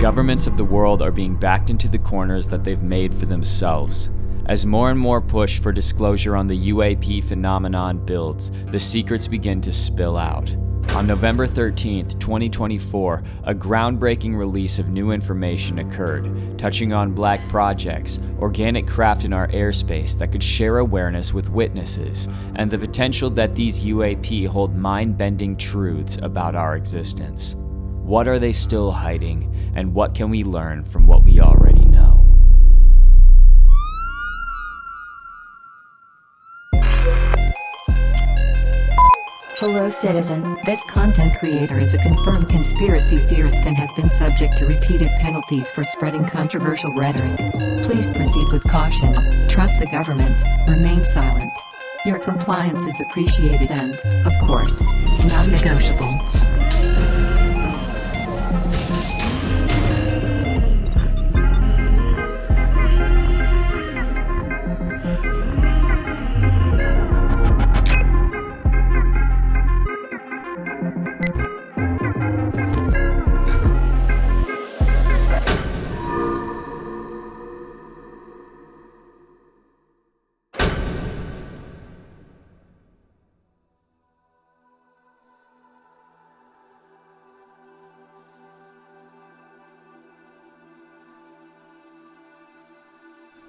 governments of the world are being backed into the corners that they've made for themselves. As more and more push for disclosure on the UAP phenomenon builds, the secrets begin to spill out. On November 13th, 2024, a groundbreaking release of new information occurred, touching on black projects, organic craft in our airspace that could share awareness with witnesses, and the potential that these UAP hold mind-bending truths about our existence. What are they still hiding, and what can we learn from what we already know? Hello citizen, this content creator is a confirmed conspiracy theorist and has been subject to repeated penalties for spreading controversial rhetoric. Please proceed with caution, trust the government, remain silent. Your compliance is appreciated and, of course, non-negotiable.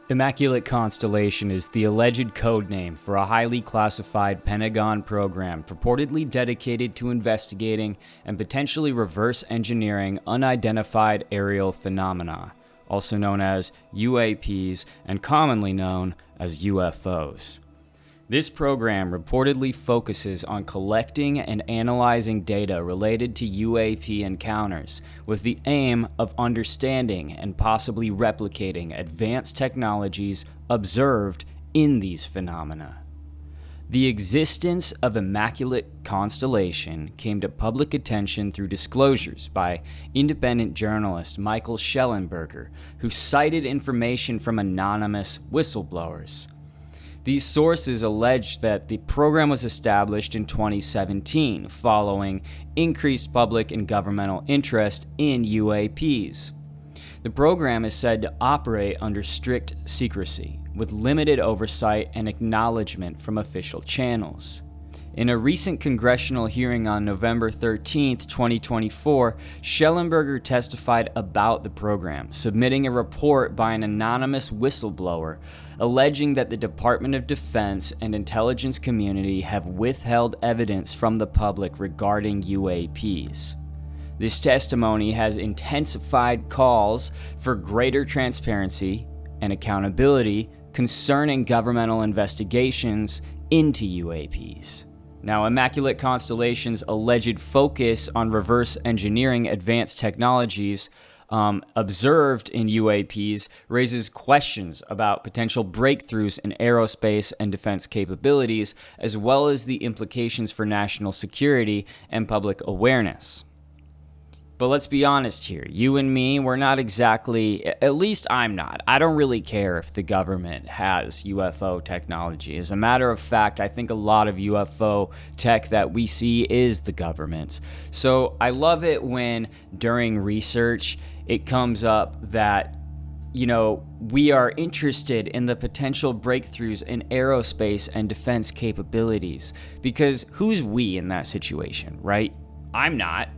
Immaculate Constellation is the alleged code name for a highly classified Pentagon program purportedly dedicated to investigating and potentially reverse engineering unidentified aerial phenomena, also known as UAPs and commonly known as UFOs. This program reportedly focuses on collecting and analyzing data related to UAP encounters with the aim of understanding and possibly replicating advanced technologies observed in these phenomena. The existence of Immaculate Constellation came to public attention through disclosures by independent journalist Michael Schellenberger, who cited information from anonymous whistleblowers. These sources allege that the program was established in 2017 following increased public and governmental interest in UAPs. The program is said to operate under strict secrecy, with limited oversight and acknowledgement from official channels. In a recent congressional hearing on November 13, 2024, Schellenberger testified about the program, submitting a report by an anonymous whistleblower alleging that the Department of Defense and intelligence community have withheld evidence from the public regarding UAPs. This testimony has intensified calls for greater transparency and accountability concerning governmental investigations into UAPs. Now, Immaculate Constellation's alleged focus on reverse engineering advanced technologies observed in UAPs raises questions about potential breakthroughs in aerospace and defense capabilities, as well as the implications for national security and public awareness. But let's be honest here, you and me, we're not exactly, at least I'm not. I don't really care if the government has UFO technology. As a matter of fact, I think a lot of UFO tech that we see is the government's. So I love it when during research it comes up that, we are interested in the potential breakthroughs in aerospace and defense capabilities. Because who's we in that situation, right? I'm not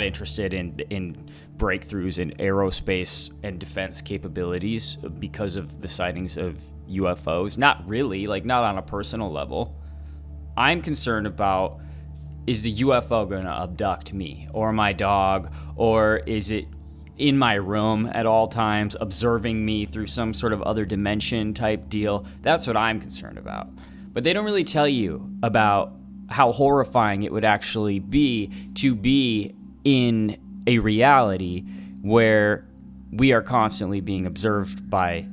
interested in breakthroughs in aerospace and defense capabilities because of the sightings of UFOs. Not really, not on a personal level. I'm concerned about, is the UFO going to abduct me or my dog, or is it in my room at all times observing me through some sort of other dimension type deal? That's what I'm concerned about. But they don't really tell you about how horrifying it would actually be to be in a reality where we are constantly being observed by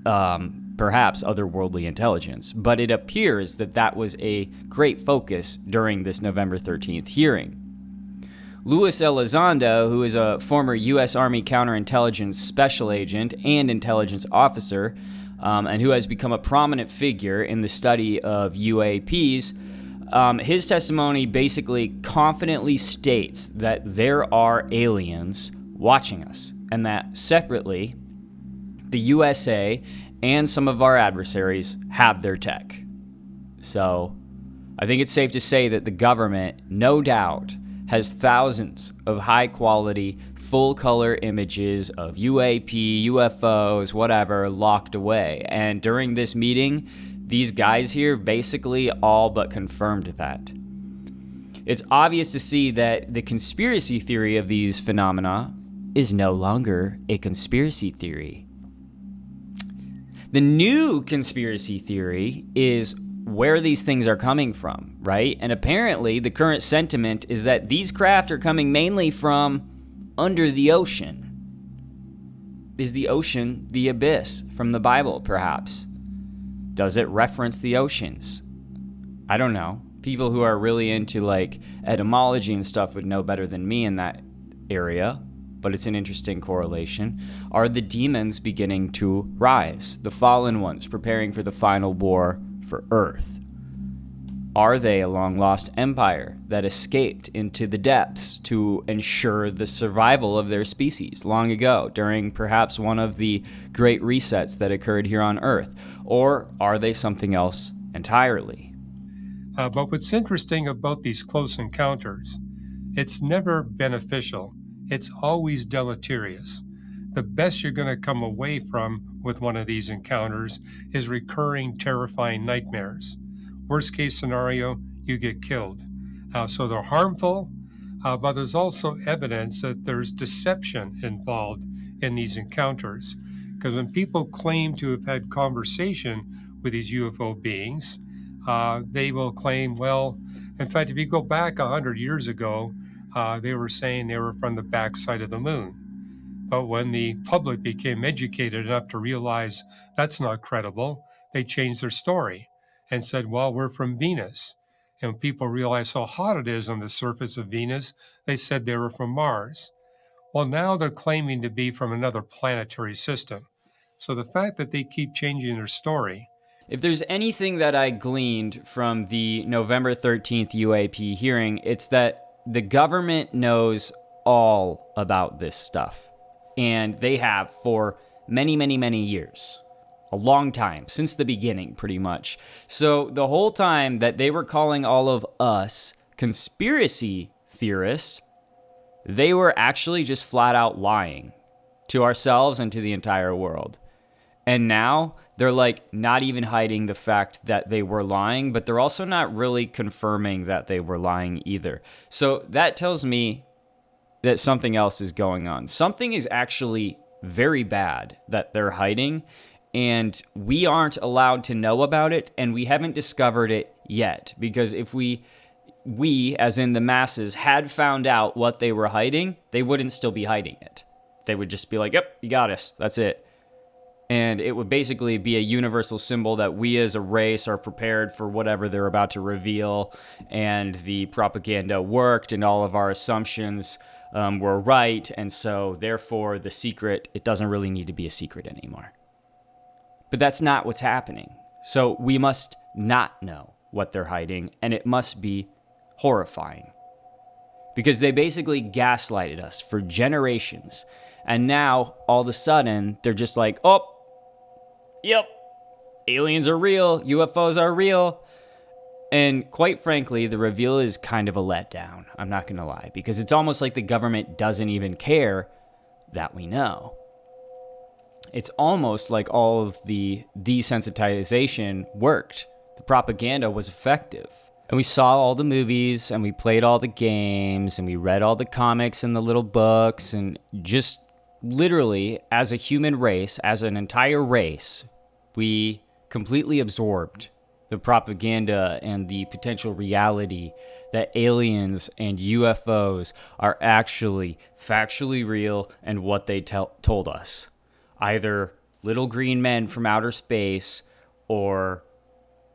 perhaps otherworldly intelligence. But it appears that that was a great focus during this November 13th hearing. Luis Elizondo, who is a former U.S. Army counterintelligence special agent and intelligence officer, and who has become a prominent figure in the study of UAPs, his testimony basically confidently states that there are aliens watching us, and that separately, the USA and some of our adversaries have their tech. So I think it's safe to say that the government, no doubt, has thousands of high-quality, full-color images of UAP, UFOs, whatever, locked away. And during this meeting, these guys here basically all but confirmed that. It's obvious to see that the conspiracy theory of these phenomena is no longer a conspiracy theory. The new conspiracy theory is where these things are coming from, right? And apparently the current sentiment is that these craft are coming mainly from under the ocean. Is the ocean the abyss from the Bible, perhaps? Does it reference the oceans? I don't know. People who are really into like etymology and stuff would know better than me in that area, but it's an interesting correlation. Are the demons beginning to rise? The fallen ones preparing for the final war for Earth? Are they a long-lost empire that escaped into the depths to ensure the survival of their species long ago during perhaps one of the great resets that occurred here on Earth? Or are they something else entirely? But what's interesting about these close encounters, it's never beneficial. It's always deleterious. The best you're going to come away from with one of these encounters is recurring, terrifying nightmares. Worst case scenario, you get killed. So they're harmful, but there's also evidence that there's deception involved in these encounters. Because when people claim to have had conversation with these UFO beings, they will claim, well, in fact, if you go back 100 years ago, they were saying they were from the backside of the moon. But when the public became educated enough to realize that's not credible, they changed their story and said, well, we're from Venus. And when people realized how hot it is on the surface of Venus, they said they were from Mars. Well, now they're claiming to be from another planetary system. So the fact that they keep changing their story. If there's anything that I gleaned from the November 13th UAP hearing, it's that the government knows all about this stuff. And they have for many, many, many years. A long time, since the beginning, pretty much. So the whole time that they were calling all of us conspiracy theorists, they were actually just flat out lying to ourselves and to the entire world. And now they're like not even hiding the fact that they were lying, but they're also not really confirming that they were lying either. So that tells me that something else is going on. Something is actually very bad that they're hiding, and we aren't allowed to know about it, and we haven't discovered it yet. Because if we, as in the masses, had found out what they were hiding, they wouldn't still be hiding it. They would just be like, yep, you got us. That's it. And it would basically be a universal symbol that we as a race are prepared for whatever they're about to reveal, and the propaganda worked, and all of our assumptions were right, and so therefore the secret, it doesn't really need to be a secret anymore. But that's not what's happening. So we must not know what they're hiding, and it must be horrifying. Because they basically gaslighted us for generations, and now all of a sudden they're just like, oh, yep, aliens are real, UFOs are real. And quite frankly, the reveal is kind of a letdown, I'm not going to lie, because it's almost like the government doesn't even care that we know. It's almost like all of the desensitization worked. The propaganda was effective. And we saw all the movies, and we played all the games, and we read all the comics and the little books, and just literally, as a human race, as an entire race, we completely absorbed the propaganda and the potential reality that aliens and UFOs are actually factually real and what they told us. Either little green men from outer space or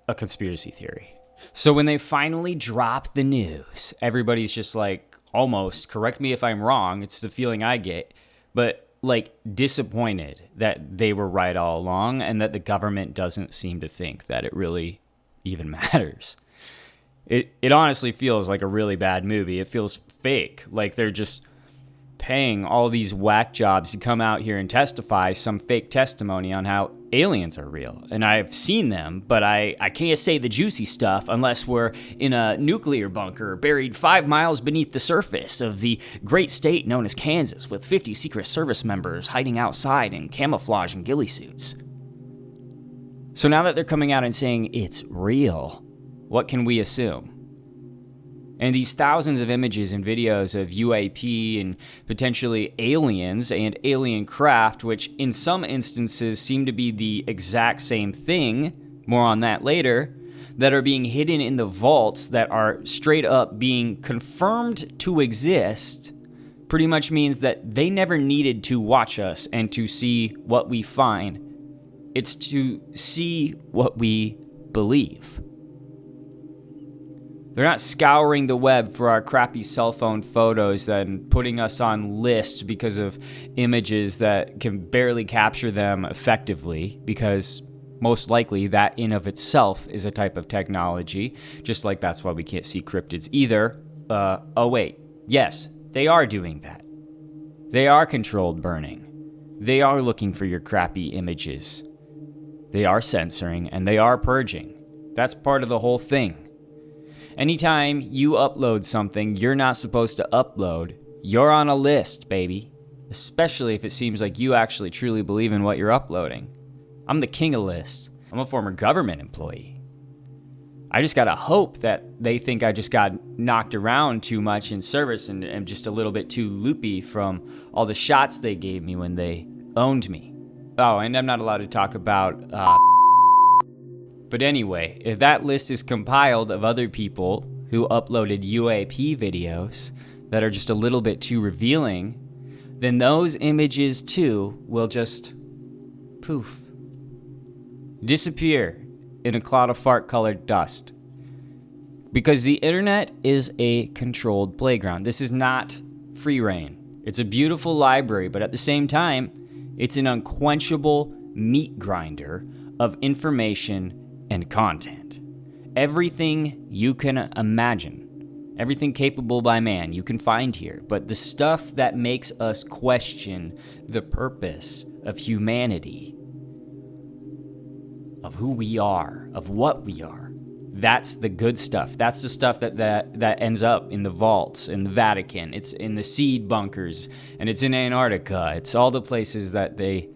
a conspiracy theory. So when they finally drop the news, everybody's just like, almost, correct me if I'm wrong, it's the feeling I get, but like disappointed that they were right all along and that the government doesn't seem to think that it really even matters. It honestly feels like a really bad movie. It feels fake, like they're just paying all these whack jobs to come out here and testify some fake testimony on how aliens are real. And I've seen them, but I can't say the juicy stuff unless we're in a nuclear bunker buried 5 miles beneath the surface of the great state known as Kansas, with 50 Secret Service members hiding outside in camouflage and ghillie suits. So now that they're coming out and saying it's real, what can we assume? And these thousands of images and videos of UAP and potentially aliens and alien craft, which in some instances seem to be the exact same thing, more on that later, that are being hidden in the vaults that are straight up being confirmed to exist, pretty much means that they never needed to watch us and to see what we find. It's to see what we believe. They're not scouring the web for our crappy cell phone photos and putting us on lists because of images that can barely capture them effectively, because most likely that in of itself is a type of technology, just like that's why we can't see cryptids either. Oh wait, yes, they are doing that. They are controlled burning. They are looking for your crappy images. They are censoring and they are purging. That's part of the whole thing. Anytime you upload something you're not supposed to upload, you're on a list, baby. Especially if it seems like you actually truly believe in what you're uploading. I'm the king of lists. I'm a former government employee. I just gotta hope that they think I just got knocked around too much in service and am just a little bit too loopy from all the shots they gave me when they owned me. Oh, and I'm not allowed to talk about But anyway, if that list is compiled of other people who uploaded UAP videos that are just a little bit too revealing, then those images too will just poof, disappear in a cloud of fart-colored dust. Because the internet is a controlled playground. This is not free reign. It's a beautiful library, but at the same time, it's an unquenchable meat grinder of information and content. Everything you can imagine, everything capable by man, you can find here. But the stuff that makes us question the purpose of humanity, of who we are, of what we are, that's the good stuff. That's the stuff that ends up in the vaults, in the Vatican. It's in the seed bunkers, and it's in Antarctica. It's all the places that they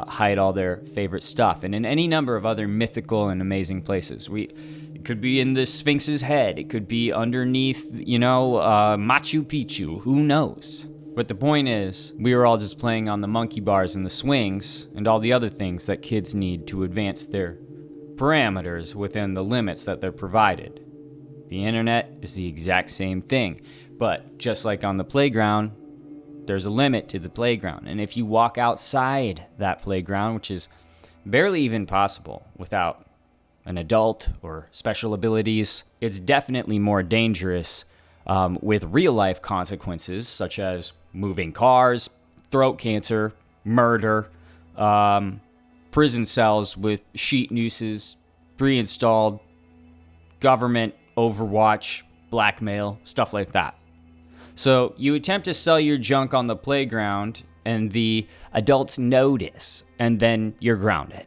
hide all their favorite stuff, and in any number of other mythical and amazing places. It could be in the Sphinx's head. It could be underneath, Machu Picchu. Who knows? But the point is, we were all just playing on the monkey bars and the swings and all the other things that kids need to advance their parameters within the limits that they're provided. The internet is the exact same thing, but just like on the playground, there's a limit to the playground. And if you walk outside that playground, which is barely even possible without an adult or special abilities, it's definitely more dangerous with real life consequences, such as moving cars, throat cancer, murder, prison cells with sheet nooses, pre-installed, government overwatch, blackmail, stuff like that. So you attempt to sell your junk on the playground and the adults notice, and then you're grounded.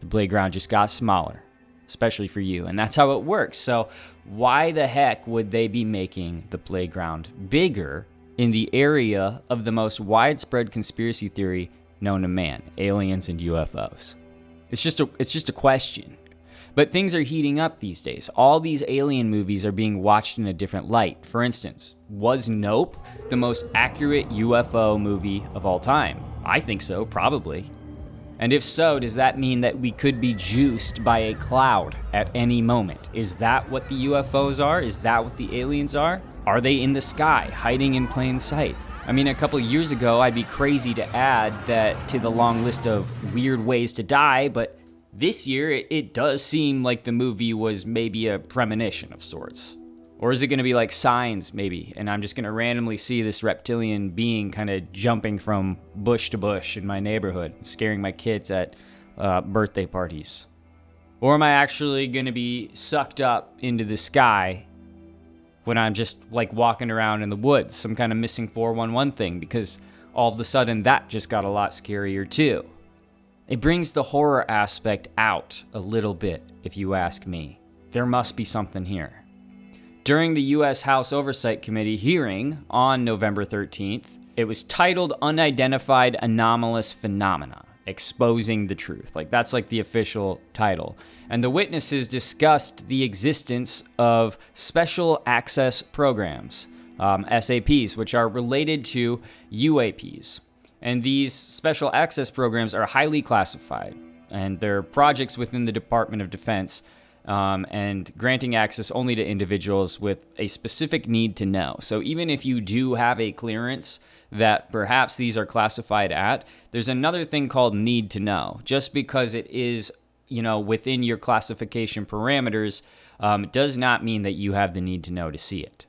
The playground just got smaller, especially for you, and that's how it works. So why the heck would they be making the playground bigger in the area of the most widespread conspiracy theory known to man, aliens and UFOs? It's just a question. But things are heating up these days. All these alien movies are being watched in a different light. For instance, was Nope the most accurate UFO movie of all time? I think so, probably. And if so, does that mean that we could be juiced by a cloud at any moment? Is that what the UFOs are? Is that what the aliens are? Are they in the sky, hiding in plain sight? I mean, a couple years ago, I'd be crazy to add that to the long list of weird ways to die, but this year, it does seem like the movie was maybe a premonition of sorts. Or is it going to be like Signs, maybe, and I'm just going to randomly see this reptilian being kind of jumping from bush to bush in my neighborhood, scaring my kids at birthday parties? Or am I actually going to be sucked up into the sky when I'm just like walking around in the woods, some kind of missing 411 thing, because all of a sudden that just got a lot scarier too. It brings the horror aspect out a little bit, if you ask me. There must be something here. During the U.S. House Oversight Committee hearing on November 13th, it was titled Unidentified Anomalous Phenomena, Exposing the Truth. Like, that's like the official title. And the witnesses discussed the existence of special access programs, SAPs, which are related to UAPs. And these special access programs are highly classified, and they're projects within the Department of Defense, and granting access only to individuals with a specific need to know. So even if you do have a clearance that perhaps these are classified at, there's another thing called need to know. Just because it is, within your classification parameters, does not mean that you have the need to know to see it.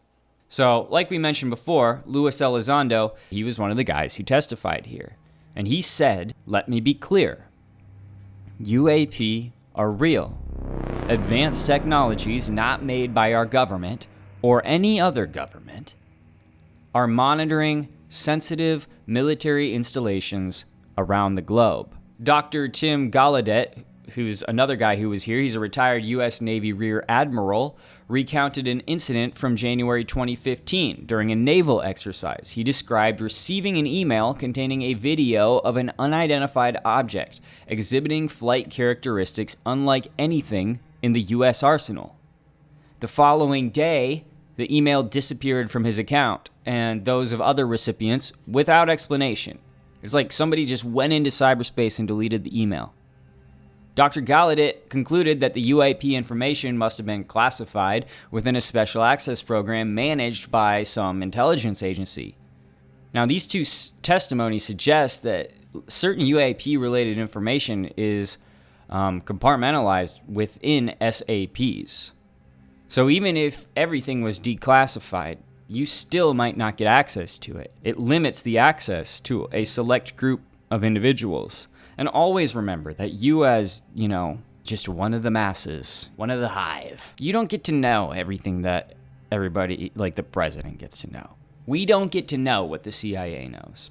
So, like we mentioned before, Luis Elizondo, he was one of the guys who testified here. And he said, let me be clear, UAP are real. Advanced technologies not made by our government or any other government are monitoring sensitive military installations around the globe. Dr. Tim Gallaudet, who's another guy who was here, he's a retired U.S. Navy Rear Admiral, recounted an incident from January 2015 during a naval exercise. He described receiving an email containing a video of an unidentified object exhibiting flight characteristics unlike anything in the U.S. arsenal. The following day, the email disappeared from his account and those of other recipients without explanation. It's like somebody just went into cyberspace and deleted the email. Dr. Gallaudet concluded that the UAP information must have been classified within a special access program managed by some intelligence agency. Now, these two testimonies suggest that certain UAP-related information is compartmentalized within SAPs. So even if everything was declassified, you still might not get access to it. It limits the access to a select group of individuals. And always remember that you as, just one of the masses, one of the hive, you don't get to know everything that everybody, like the president, gets to know. We don't get to know what the CIA knows.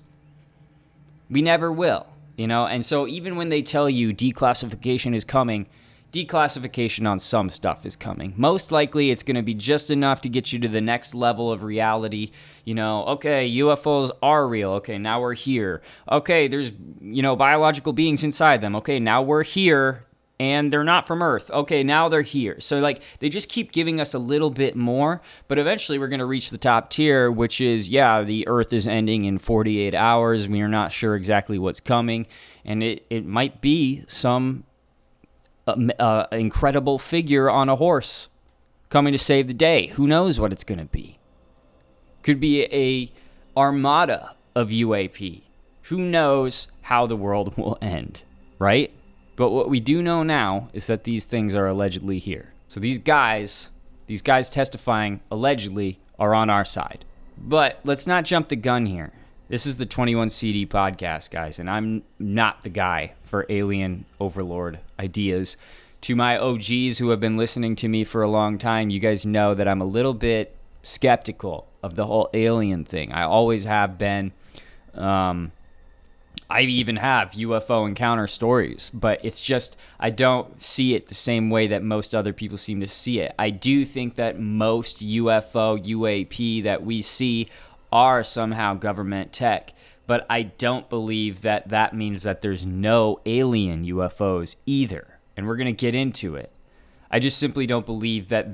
We never will, And so even when they tell you declassification is coming, declassification on some stuff is coming. Most likely it's going to be just enough to get you to the next level of reality. Okay, UFOs are real. Okay, now we're here. Okay, there's, biological beings inside them. Okay, now we're here and they're not from Earth. Okay, now they're here. So they just keep giving us a little bit more, but eventually we're going to reach the top tier, which is, the Earth is ending in 48 hours. We are not sure exactly what's coming. And it might be some incredible figure on a horse coming to save the day. Who knows what it's going to be? Could be a armada of UAP. Who knows how the world will end, right? But what we do know now is that these things are allegedly here. So these guys testifying allegedly are on our side. But let's not jump the gun here. This is the 21 CD podcast, guys, and I'm not the guy for alien overlord ideas. To my OGs who have been listening to me for a long time, you guys know that I'm a little bit skeptical of the whole alien thing. I always have been. I even have UFO encounter stories, but it's just I don't see it the same way that most other people seem to see it. I do think that most UFO, UAP that we see are somehow government tech, but I don't believe that means that there's no alien UFOs either, and we're going to get into it. I just simply don't believe that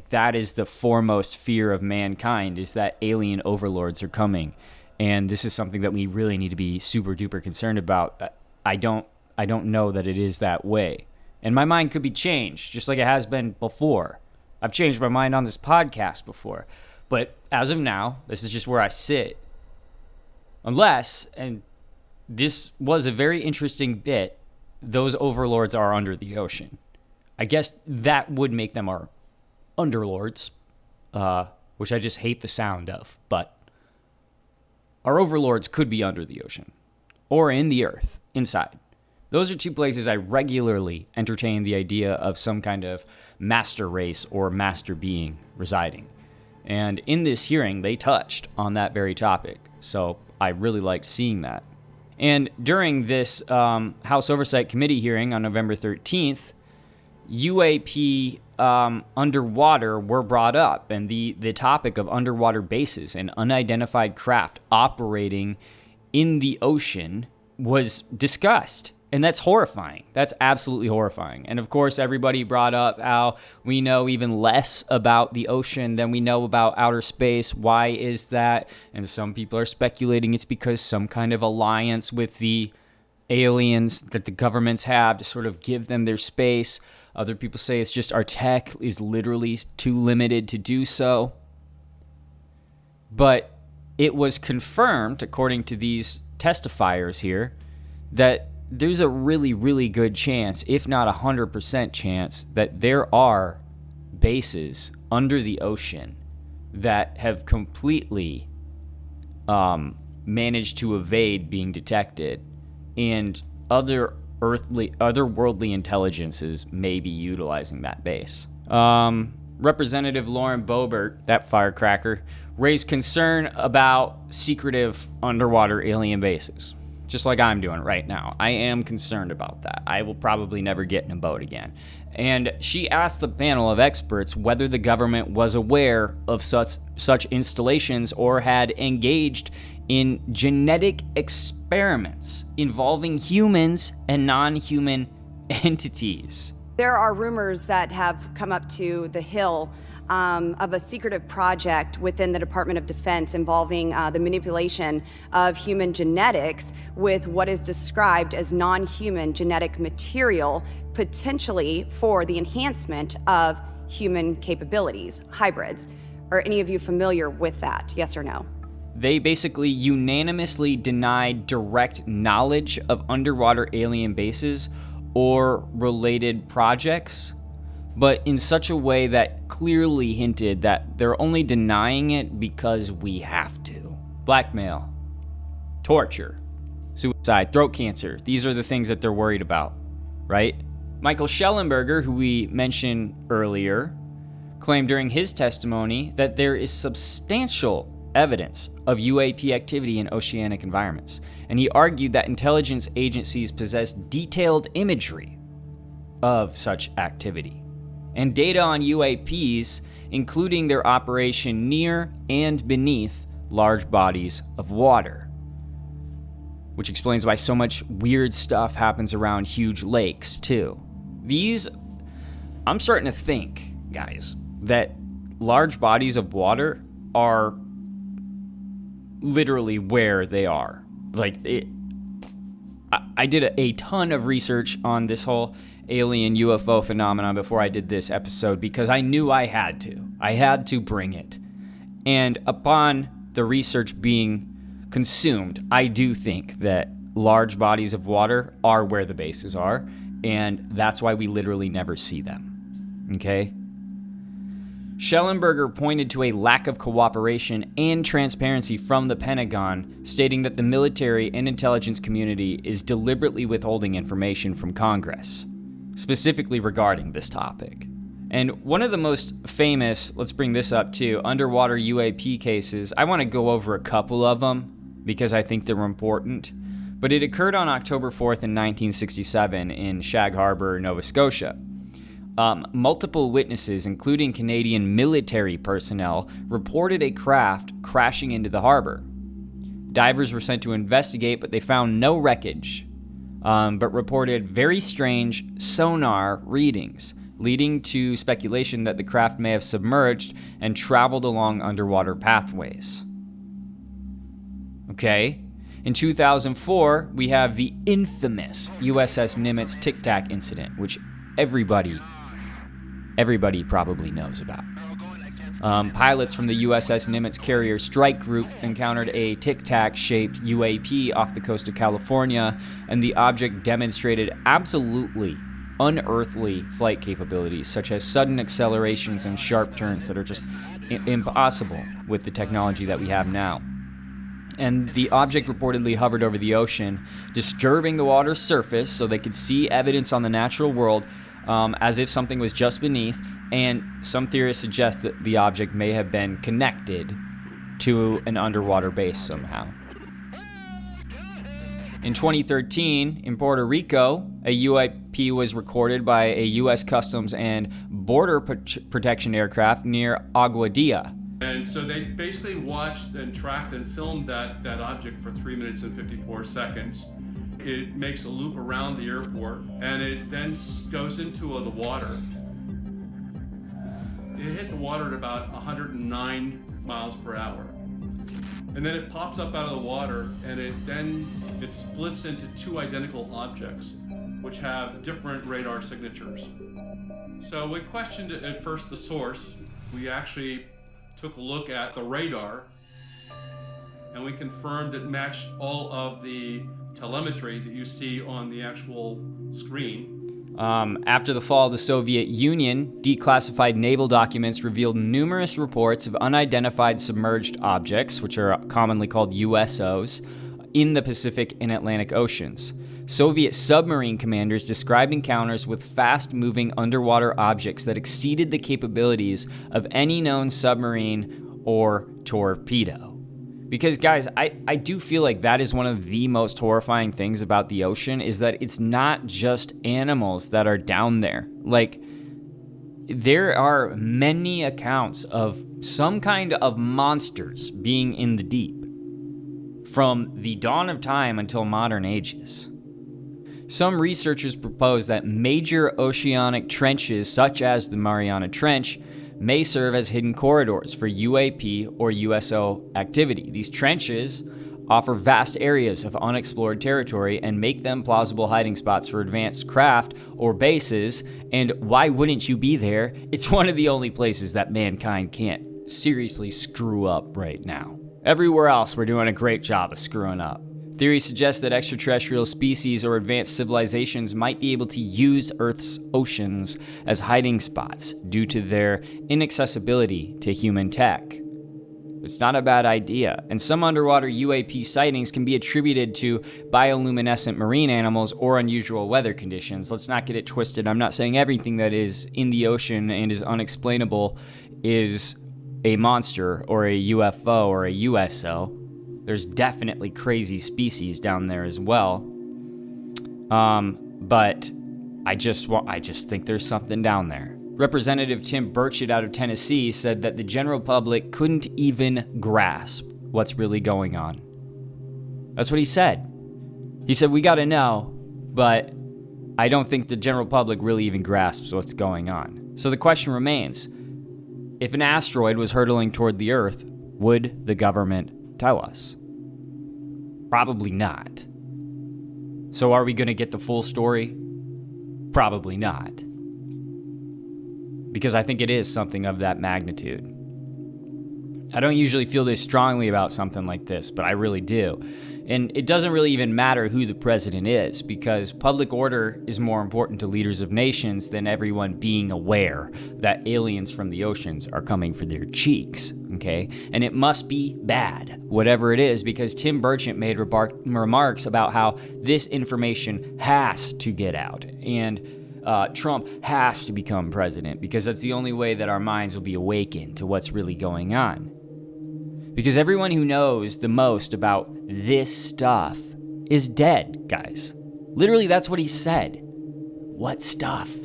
that is the foremost fear of mankind, is that alien overlords are coming, and this is something that we really need to be super duper concerned about. I don't know that it is that way, and my mind could be changed, just like it has been before. I've changed my mind on this podcast before. But as of now, this is just where I sit. Unless, and this was a very interesting bit, those overlords are under the ocean. I guess that would make them our underlords, which I just hate the sound of. But our overlords could be under the ocean or in the earth, inside. Those are two places I regularly entertain the idea of some kind of master race or master being residing. And in this hearing, they touched on that very topic. So I really liked seeing that. And during this House Oversight Committee hearing on November 13th, UAP underwater were brought up, and the topic of underwater bases and unidentified craft operating in the ocean was discussed. And that's horrifying. That's absolutely horrifying. And of course, everybody brought up how we know even less about the ocean than we know about outer space. Why is that? And some people are speculating it's because some kind of alliance with the aliens that the governments have to sort of give them their space. Other people say it's just our tech is literally too limited to do so. But it was confirmed, according to these testifiers here, that there's a really, really good chance, if not 100% chance, that there are bases under the ocean that have completely managed to evade being detected, and otherworldly intelligences may be utilizing that base. Representative Lauren Boebert, that firecracker, raised concern about secretive underwater alien bases. Just like I'm doing right now. I am concerned about that. I will probably never get in a boat again. And she asked the panel of experts whether the government was aware of such installations or had engaged in genetic experiments involving humans and non-human entities. There are rumors that have come up to the Hill of a secretive project within the Department of Defense involving the manipulation of human genetics with what is described as non-human genetic material, potentially for the enhancement of human capabilities, hybrids. Are any of you familiar with that? Yes or no? They basically unanimously denied direct knowledge of underwater alien bases or related projects, but in such a way that clearly hinted that they're only denying it because we have to. Blackmail, torture, suicide, throat cancer. These are the things that they're worried about, right? Michael Schellenberger, who we mentioned earlier, claimed during his testimony that there is substantial evidence of UAP activity in oceanic environments. And he argued that intelligence agencies possess detailed imagery of such activity and data on UAPs, including their operation near and beneath large bodies of water, which explains why so much weird stuff happens around huge lakes, too. I'm starting to think, guys, that large bodies of water are literally where they are. I did a ton of research on this whole alien UFO phenomenon before I did this episode because I knew I had to. I had to bring it. And upon the research being consumed, I do think that large bodies of water are where the bases are, and that's why we literally never see them. Okay? Schellenberger pointed to a lack of cooperation and transparency from the Pentagon, stating that the military and intelligence community is deliberately withholding information from Congress, specifically regarding this topic. And one of the most famous, let's bring this up too, underwater UAP cases, I want to go over a couple of them because I think they're important, but it occurred on October 4th in 1967 in Shag Harbor, Nova Scotia. Multiple witnesses, including Canadian military personnel, reported a craft crashing into the harbor. Divers were sent to investigate, but they found no wreckage, but reported very strange sonar readings, leading to speculation that the craft may have submerged and traveled along underwater pathways. Okay. In 2004, we have the infamous USS Nimitz Tic Tac incident, which everybody probably knows about. Pilots from the USS Nimitz Carrier Strike Group encountered a Tic Tac-shaped UAP off the coast of California, and the object demonstrated absolutely unearthly flight capabilities, such as sudden accelerations and sharp turns that are just impossible with the technology that we have now. And the object reportedly hovered over the ocean, disturbing the water's surface so they could see evidence on the natural world as if something was just beneath, and some theorists suggest that the object may have been connected to an underwater base somehow. In 2013, in Puerto Rico, a UAP was recorded by a U.S. Customs and Border Protection aircraft near Aguadilla. And so they basically watched and tracked and filmed that object for 3 minutes and 54 seconds. It makes a loop around the airport, and it then goes into the water. It hit the water at about 109 miles per hour. And then it pops up out of the water, and it splits into two identical objects, which have different radar signatures. So we questioned at first the source. We actually took a look at the radar, and we confirmed it matched all of the telemetry that you see on the actual screen. After the fall of the Soviet Union, declassified naval documents revealed numerous reports of unidentified submerged objects, which are commonly called USOs, in the Pacific and Atlantic Oceans. Soviet submarine commanders described encounters with fast-moving underwater objects that exceeded the capabilities of any known submarine or torpedo. Because, guys, I do feel like that is one of the most horrifying things about the ocean, is that it's not just animals that are down there. Like, there are many accounts of some kind of monsters being in the deep from the dawn of time until modern ages. Some researchers propose that major oceanic trenches, such as the Mariana Trench, may serve as hidden corridors for UAP or USO activity. These trenches offer vast areas of unexplored territory and make them plausible hiding spots for advanced craft or bases. And why wouldn't you be there? It's one of the only places that mankind can't seriously screw up right now. Everywhere else, we're doing a great job of screwing up. Theory suggests that extraterrestrial species or advanced civilizations might be able to use Earth's oceans as hiding spots due to their inaccessibility to human tech. It's not a bad idea, and some underwater UAP sightings can be attributed to bioluminescent marine animals or unusual weather conditions. Let's not get it twisted. I'm not saying everything that is in the ocean and is unexplainable is a monster or a UFO or a USO. There's definitely crazy species down there as well. But I just think there's something down there. Representative Tim Burchett out of Tennessee said that the general public couldn't even grasp what's really going on. That's what he said. He said, we gotta know, but I don't think the general public really even grasps what's going on. So the question remains, if an asteroid was hurtling toward the Earth, would the government tell us? Probably not. So are we going to get the full story? Probably not. Because I think it is something of that magnitude. I don't usually feel this strongly about something like this, but I really do. And it doesn't really even matter who the president is, because public order is more important to leaders of nations than everyone being aware that aliens from the oceans are coming for their cheeks, okay? And it must be bad, whatever it is, because Tim Burchett made remarks about how this information has to get out, and Trump has to become president, because that's the only way that our minds will be awakened to what's really going on. Because everyone who knows the most about this stuff is dead, guys. Literally, that's what he said. What stuff?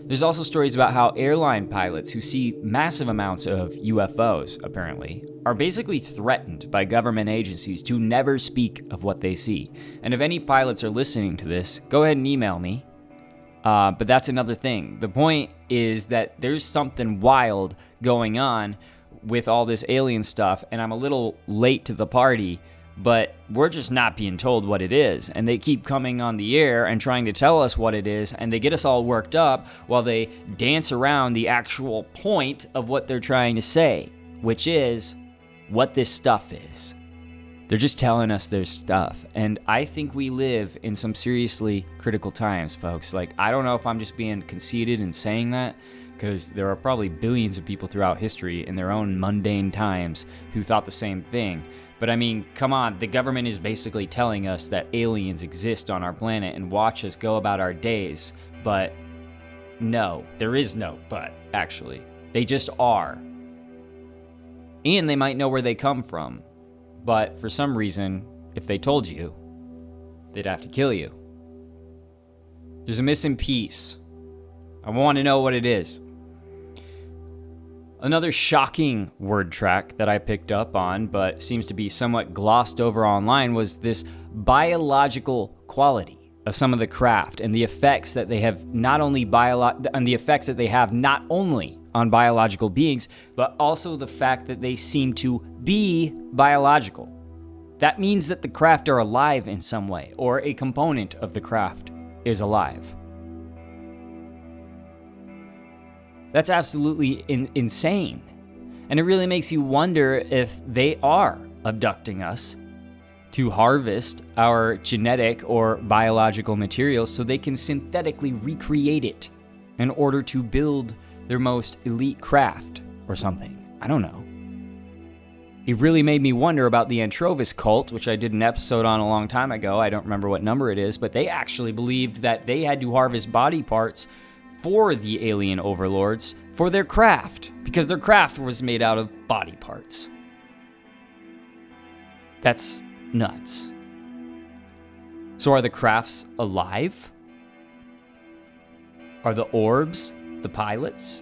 There's also stories about how airline pilots who see massive amounts of UFOs, apparently, are basically threatened by government agencies to never speak of what they see. And if any pilots are listening to this, go ahead and email me. But that's another thing. The point is that there's something wild going on with all this alien stuff, and I'm a little late to the party, but we're just not being told what it is. And they keep coming on the air and trying to tell us what it is, and they get us all worked up while they dance around the actual point of what they're trying to say, which is what this stuff is. They're just telling us there's stuff. And I think we live in some seriously critical times, folks. Like, I don't know if I'm just being conceited in saying that, because there are probably billions of people throughout history in their own mundane times who thought the same thing. But I mean, come on, the government is basically telling us that aliens exist on our planet and watch us go about our days. But no, there is no but, actually. They just are. And they might know where they come from. But for some reason, if they told you, they'd have to kill you. There's a missing piece. I want to know what it is. Another shocking word track that I picked up on, but seems to be somewhat glossed over online, was this biological quality of some of the craft and the effects that they have not only on biological beings, but also the fact that they seem to be biological. That means that the craft are alive in some way, or a component of the craft is alive. That's absolutely insane. And it really makes you wonder if they are abducting us to harvest our genetic or biological material so they can synthetically recreate it in order to build their most elite craft or something. I don't know. It really made me wonder about the Antrovis cult, which I did an episode on a long time ago. I don't remember what number it is, but they actually believed that they had to harvest body parts for the alien overlords for their craft, because their craft was made out of body parts. That's nuts. So are the crafts alive? Are the orbs the pilots?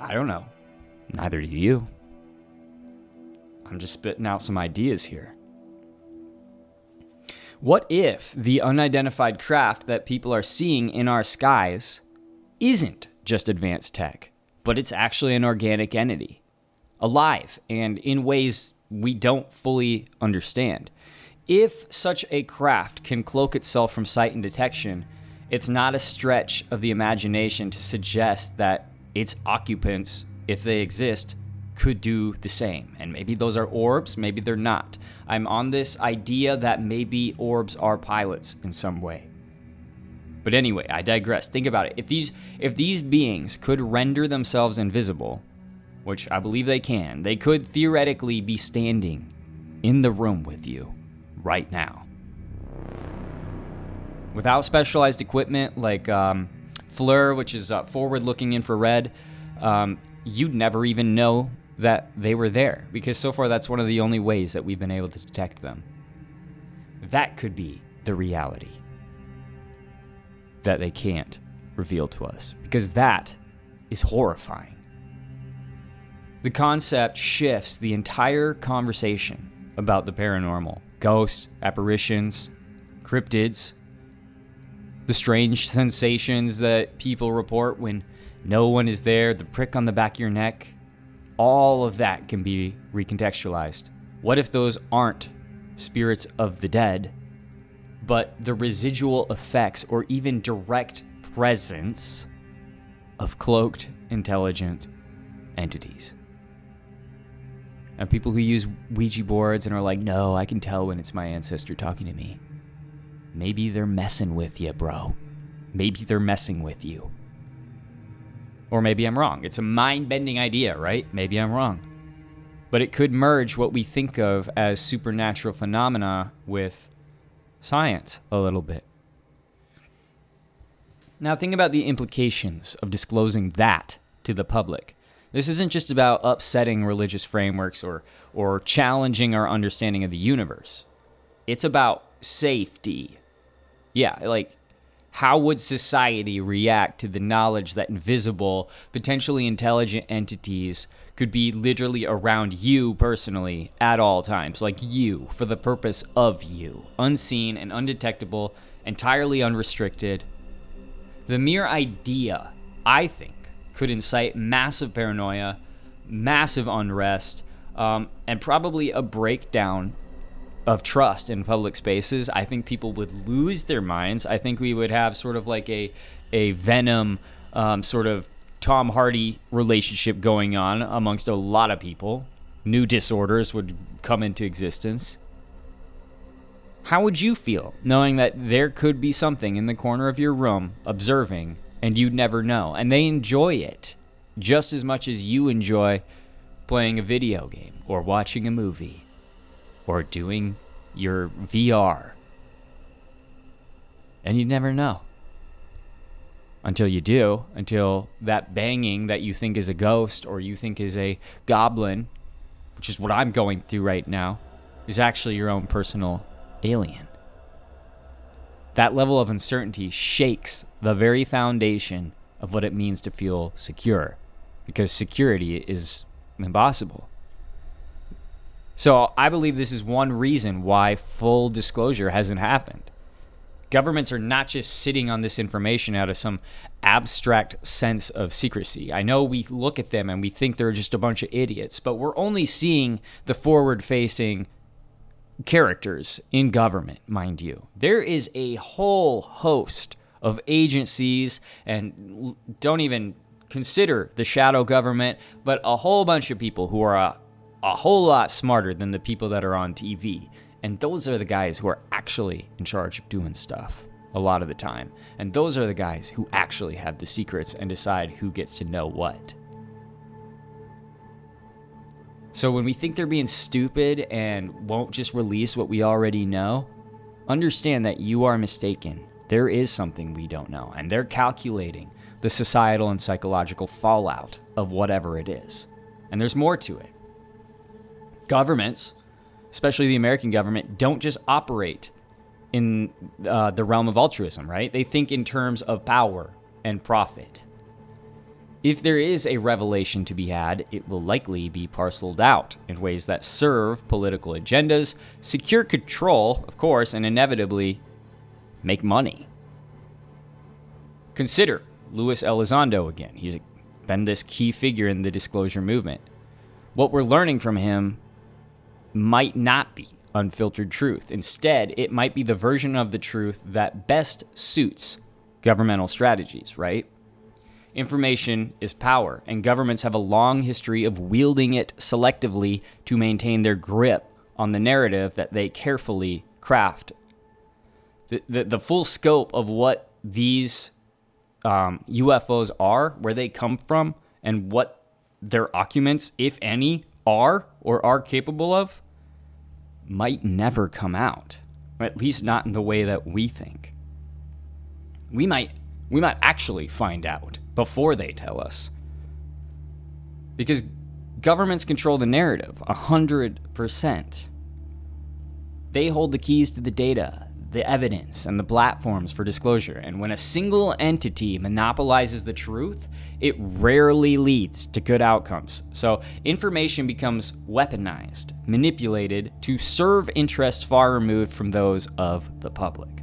I don't know. Neither do you. I'm just spitting out some ideas here. What if the unidentified craft that people are seeing in our skies isn't just advanced tech, but it's actually an organic entity, alive, and in ways we don't fully understand? If such a craft can cloak itself from sight and detection, it's not a stretch of the imagination to suggest that its occupants, if they exist, could do the same. And maybe those are orbs, maybe they're not. I'm on this idea that maybe orbs are pilots in some way. But anyway, I digress. Think about it. If these beings could render themselves invisible, which I believe they can, they could theoretically be standing in the room with you right now. Without specialized equipment like FLIR, which is forward-looking infrared, you'd never even know that they were there, because so far that's one of the only ways that we've been able to detect them. That could be the reality that they can't reveal to us, because that is horrifying. The concept shifts the entire conversation about the paranormal. Ghosts, apparitions, cryptids, the strange sensations that people report when no one is there, the prick on the back of your neck, all of that can be recontextualized. What if those aren't spirits of the dead, but the residual effects or even direct presence of cloaked, intelligent entities? And people who use Ouija boards and are like, no, I can tell when it's my ancestor talking to me. Maybe they're messing with you, bro. Maybe they're messing with you. Or maybe I'm wrong. It's a mind-bending idea, right? Maybe I'm wrong. But it could merge what we think of as supernatural phenomena with science a little bit. Now think about the implications of disclosing that to the public. This isn't just about upsetting religious frameworks or challenging our understanding of the universe. It's about safety. Yeah, like, how would society react to the knowledge that invisible, potentially intelligent entities could be literally around you personally at all times? Like you, for the purpose of you. Unseen and undetectable, entirely unrestricted. The mere idea, I think, could incite massive paranoia, massive unrest, and probably a breakdown of trust in public spaces. I think people would lose their minds. I think we would have sort of like a Venom sort of Tom Hardy relationship going on amongst a lot of people. new disorders would come into existence. How would you feel knowing that there could be something in the corner of your room observing and you'd never know? And they enjoy it just as much as you enjoy playing a video game or watching a movie or doing your VR. And you'd never know. Until you do, until that banging that you think is a ghost or you think is a goblin, which is what I'm going through right now, is actually your own personal alien. That level of uncertainty shakes the very foundation of what it means to feel secure, because security is impossible. So I believe this is one reason why full disclosure hasn't happened. Governments are not just sitting on this information out of some abstract sense of secrecy. I know we look at them and we think they're just a bunch of idiots, but we're only seeing the forward-facing characters in government, mind you. There is a whole host of agencies, and don't even consider the shadow government, but a whole bunch of people who are a whole lot smarter than the people that are on TV. And those are the guys who are actually in charge of doing stuff a lot of the time. And those are the guys who actually have the secrets and decide who gets to know what. So when we think they're being stupid and won't just release what we already know, understand that you are mistaken. There is something we don't know, and they're calculating the societal and psychological fallout of whatever it is. And there's more to it. Governments, especially the American government, don't just operate in the realm of altruism, right? They think in terms of power and profit. If there is a revelation to be had, it will likely be parceled out in ways that serve political agendas, secure control, of course, and inevitably make money. Consider Luis Elizondo again. He's been this key figure in the disclosure movement. What we're learning from him might not be unfiltered truth. Instead, it might be the version of the truth that best suits governmental strategies, right? Information is power, and governments have a long history of wielding it selectively to maintain their grip on the narrative that they carefully craft. The full scope of what these UFOs are, where they come from, and what their occupants, if any, are or are capable of, might never come out, or at least not in the way that we think. We might actually find out before they tell us, because governments control the narrative 100%. They hold the keys to the data, the evidence, and the platforms for disclosure. And when a single entity monopolizes the truth, it rarely leads to good outcomes. So information becomes weaponized, manipulated to serve interests far removed from those of the public.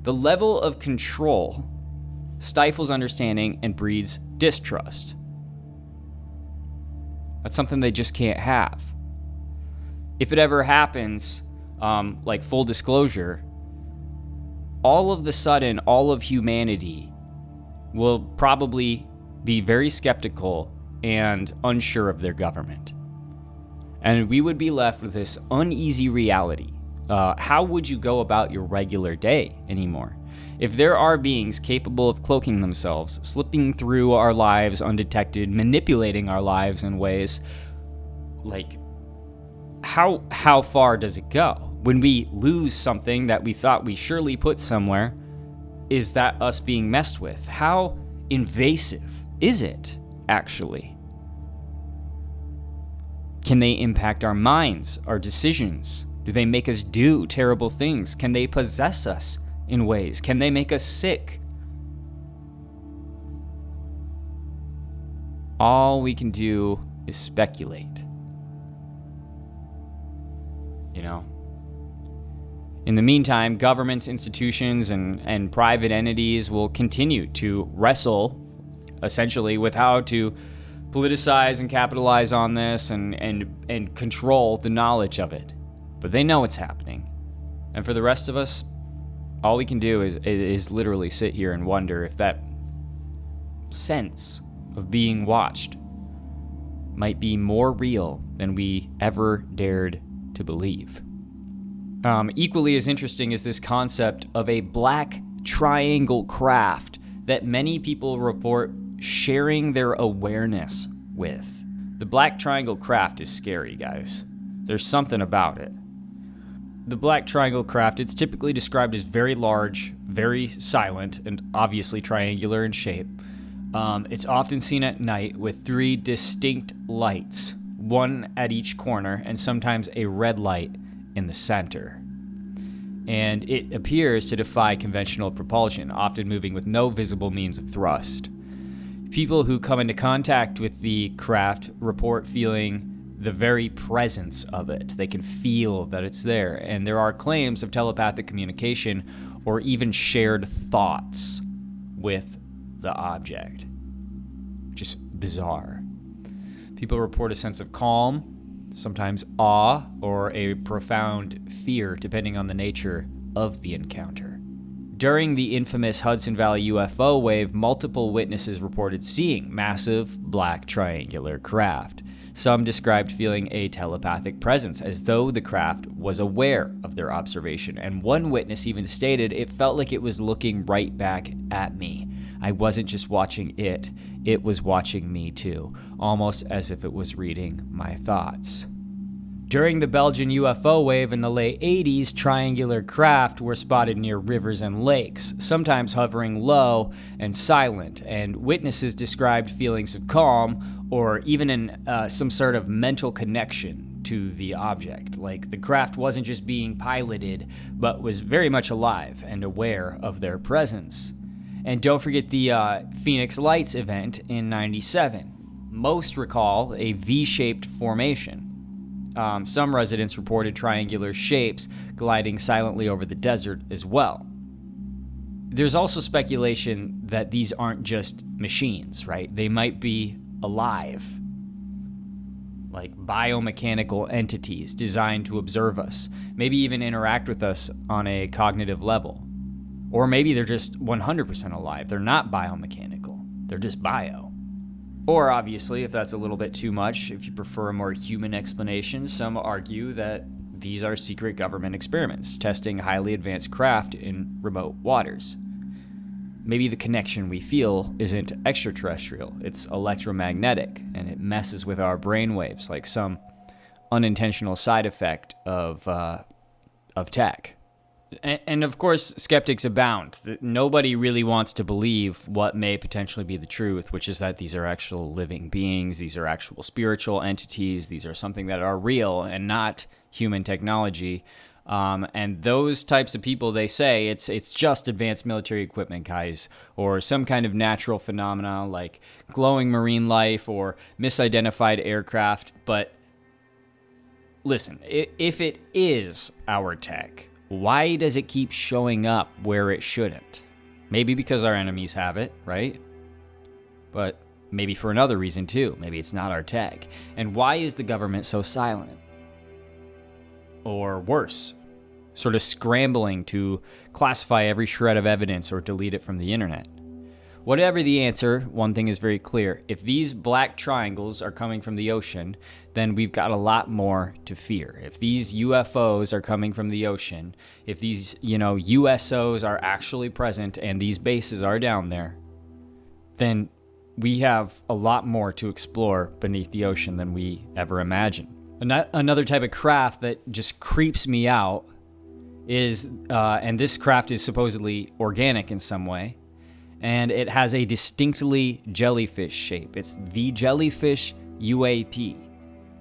The level of control stifles understanding and breeds distrust. That's something they just can't have. If it ever happens, like full disclosure, all of the sudden, all of humanity will probably be very skeptical and unsure of their government. And we would be left with this uneasy reality. How would you go about your regular day anymore? If there are beings capable of cloaking themselves, slipping through our lives undetected, manipulating our lives in ways, like, how far does it go? When we lose something that we thought we surely put somewhere, is that us being messed with? How invasive is it, actually? Can they impact our minds, our decisions? Do they make us do terrible things? Can they possess us in ways? Can they make us sick? All we can do is speculate. You know? In the meantime, governments, institutions, and private entities will continue to wrestle, essentially, with how to politicize and capitalize on this and control the knowledge of it. But they know it's happening. And for the rest of us, all we can do is literally sit here and wonder if that sense of being watched might be more real than we ever dared to believe. Equally as interesting is this concept of a black triangle craft that many people report sharing their awareness with. The black triangle craft is scary, guys. There's something about it. The black triangle craft, it's typically described as very large, very silent, and obviously triangular in shape. It's often seen at night with 3 distinct lights, one at each corner, and sometimes a red light in the center. And it appears to defy conventional propulsion, often moving with no visible means of thrust. People who come into contact with the craft report feeling the very presence of it. They can feel that it's there, and there are claims of telepathic communication or even shared thoughts with the object. Just bizarre. People report a sense of calm, sometimes awe, or a profound fear, depending on the nature of the encounter. During the infamous Hudson Valley UFO wave, multiple witnesses reported seeing massive black triangular craft. Some described feeling a telepathic presence, as though the craft was aware of their observation, and one witness even stated it felt like it was looking right back at me. I wasn't just watching it, it was watching me too, almost as if it was reading my thoughts. During the Belgian UFO wave in the late 80s, triangular craft were spotted near rivers and lakes, sometimes hovering low and silent, and witnesses described feelings of calm or even some sort of mental connection to the object. Like the craft wasn't just being piloted, but was very much alive and aware of their presence. And don't forget the Phoenix Lights event in '97. Most recall a V-shaped formation. Some residents reported triangular shapes gliding silently over the desert as well. There's also speculation that these aren't just machines, right? They might be alive, like biomechanical entities designed to observe us, maybe even interact with us on a cognitive level. Or maybe they're just 100% alive. They're not biomechanical. They're just bio. Or obviously, if that's a little bit too much, if you prefer a more human explanation, some argue that these are secret government experiments, testing highly advanced craft in remote waters. Maybe the connection we feel isn't extraterrestrial, it's electromagnetic, and it messes with our brainwaves like some unintentional side effect of tech. And of course, skeptics abound. Nobody really wants to believe what may potentially be the truth, which is that these are actual living beings, these are actual spiritual entities, these are something that are real and not human technology. And those types of people, they say it's just advanced military equipment, guys, or some kind of natural phenomena like glowing marine life or misidentified aircraft. But listen, if it is our tech, why does it keep showing up where it shouldn't? Maybe because our enemies have it, right? But maybe for another reason too. Maybe it's not our tech. And why is the government so silent? Or worse, sort of scrambling to classify every shred of evidence or delete it from the internet? Whatever the answer, one thing is very clear. If these black triangles are coming from the ocean, then we've got a lot more to fear. If these UFOs are coming from the ocean, if these, USOs are actually present and these bases are down there, then we have a lot more to explore beneath the ocean than we ever imagined. Another type of craft that just creeps me out is, and this craft is supposedly organic in some way, and it has a distinctly jellyfish shape. It's the Jellyfish UAP.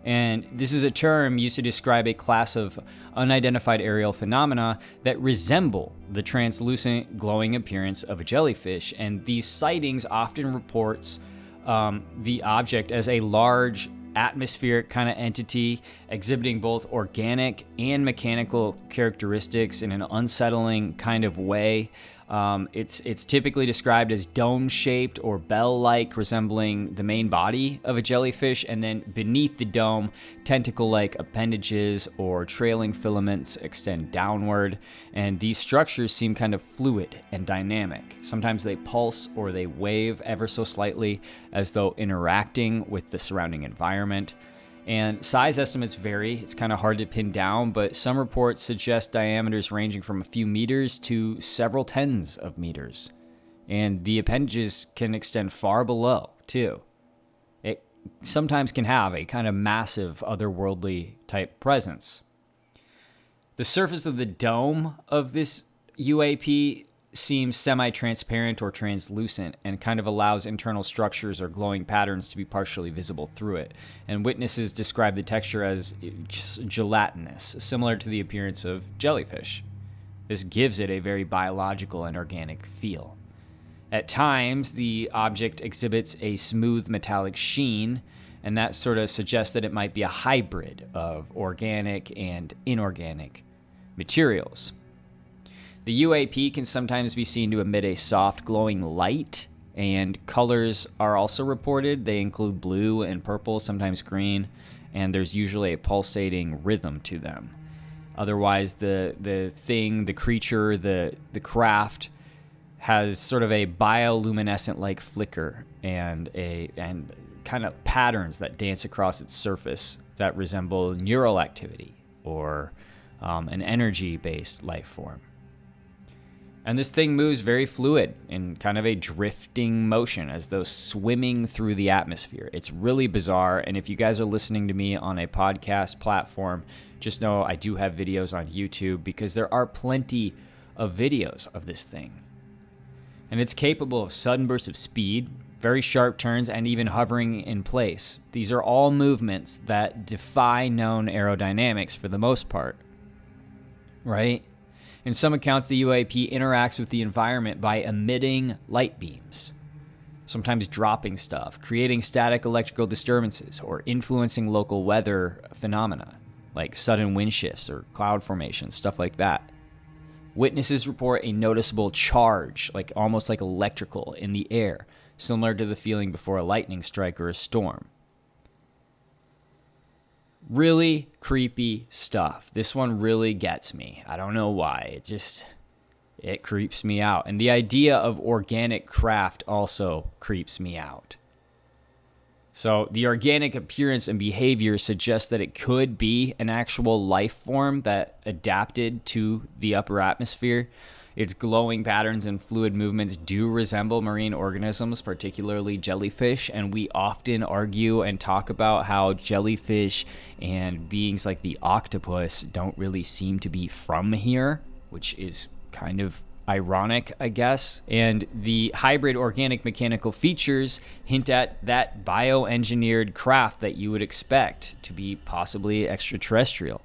And this is a term used to describe a class of unidentified aerial phenomena that resemble the translucent, glowing appearance of a jellyfish. And these sightings often reports the object as a large atmospheric kind of entity exhibiting both organic and mechanical characteristics in an unsettling kind of way. It's typically described as dome-shaped or bell-like, resembling the main body of a jellyfish, and then beneath the dome, tentacle-like appendages or trailing filaments extend downward, and these structures seem kind of fluid and dynamic. Sometimes they pulse or they wave ever so slightly as though interacting with the surrounding environment. And size estimates vary. It's kind of hard to pin down, but some reports suggest diameters ranging from a few meters to several tens of meters. And the appendages can extend far below, too. It sometimes can have a kind of massive otherworldly type presence. The surface of the dome of this UAP seems semi-transparent or translucent and kind of allows internal structures or glowing patterns to be partially visible through it. And witnesses describe the texture as gelatinous, similar to the appearance of jellyfish. This gives it a very biological and organic feel. At times, the object exhibits a smooth metallic sheen, and that sort of suggests that it might be a hybrid of organic and inorganic materials. The UAP can sometimes be seen to emit a soft glowing light, and colors are also reported. They include blue and purple, sometimes green, and there's usually a pulsating rhythm to them. Otherwise, the creature, the craft has sort of a bioluminescent-like flicker and kind of patterns that dance across its surface that resemble neural activity or an energy-based life form. And this thing moves very fluid in kind of a drifting motion as though swimming through the atmosphere. It's really bizarre, and if you guys are listening to me on a podcast platform, just know I do have videos on YouTube because there are plenty of videos of this thing. And it's capable of sudden bursts of speed, very sharp turns, and even hovering in place. These are all movements that defy known aerodynamics for the most part, right? In some accounts, the UAP interacts with the environment by emitting light beams, sometimes dropping stuff, creating static electrical disturbances, or influencing local weather phenomena, like sudden wind shifts or cloud formations, stuff like that. Witnesses report a noticeable charge, almost like electrical, in the air, similar to the feeling before a lightning strike or a storm. Really creepy stuff. This one really gets me. I don't know why. It creeps me out. And the idea of organic craft also creeps me out. So the organic appearance and behavior suggests that it could be an actual life form that adapted to the upper atmosphere. Its glowing patterns and fluid movements do resemble marine organisms, particularly jellyfish, and we often argue and talk about how jellyfish and beings like the octopus don't really seem to be from here, which is kind of ironic, I guess. And the hybrid organic mechanical features hint at that bioengineered craft that you would expect to be possibly extraterrestrial.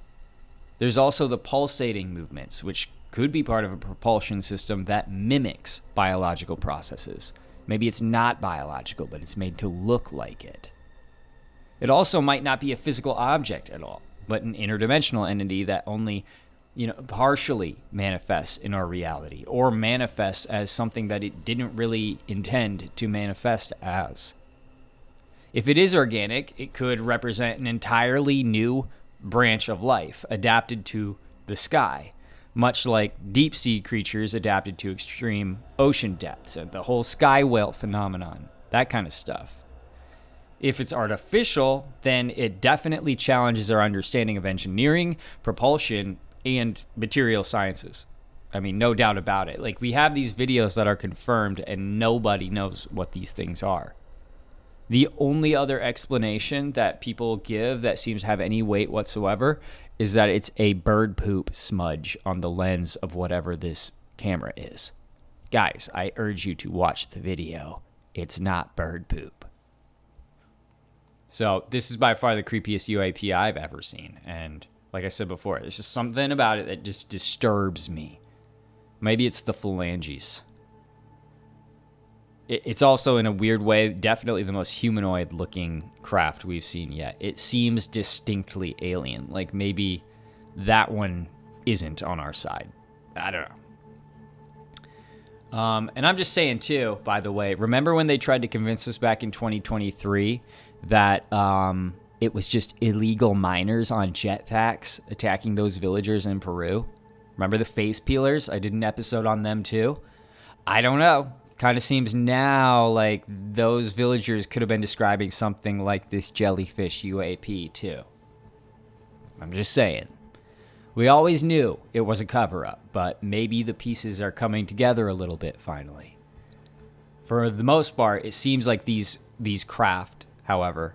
There's also the pulsating movements, which could be part of a propulsion system that mimics biological processes. Maybe it's not biological, but it's made to look like it. It also might not be a physical object at all, but an interdimensional entity that only, partially manifests in our reality, or manifests as something that it didn't really intend to manifest as. If it is organic, it could represent an entirely new branch of life adapted to the sky, much like deep-sea creatures adapted to extreme ocean depths and the whole sky whale phenomenon, that kind of stuff. If it's artificial, then it definitely challenges our understanding of engineering, propulsion, and material sciences. I mean, no doubt about it. We have these videos that are confirmed, and nobody knows what these things are. The only other explanation that people give that seems to have any weight whatsoever is that it's a bird poop smudge on the lens of whatever this camera is. Guys, I urge you to watch the video. It's not bird poop. So this is by far the creepiest UAP I've ever seen. And like I said before, there's just something about it that just disturbs me. Maybe it's the phalanges. It's also, in a weird way, definitely the most humanoid-looking craft we've seen yet. It seems distinctly alien. Maybe that one isn't on our side. I don't know. And I'm just saying, too, by the way, remember when they tried to convince us back in 2023 that it was just illegal miners on jetpacks attacking those villagers in Peru? Remember the face peelers? I did an episode on them, too. I don't know. Kind of seems now like those villagers could have been describing something like this Jellyfish UAP, too. I'm just saying. We always knew it was a cover-up, but maybe the pieces are coming together a little bit finally. For the most part, it seems like these craft, however,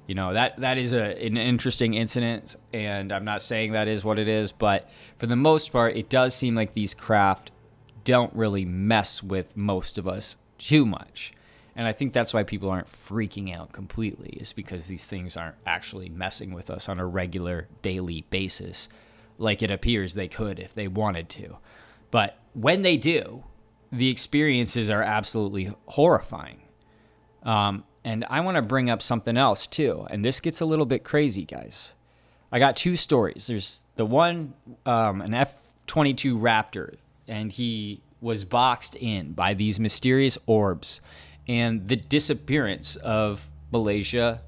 you know, that is an interesting incident, and I'm not saying that is what it is, but for the most part, it does seem like these craft don't really mess with most of us too much. And I think that's why people aren't freaking out completely, is because these things aren't actually messing with us on a regular daily basis, like it appears they could if they wanted to. But when they do, the experiences are absolutely horrifying. And I want to bring up something else too, and this gets a little bit crazy, guys. I got two stories. There's the one, an F22 Raptor, and he was boxed in by these mysterious orbs, and the disappearance of Malaysia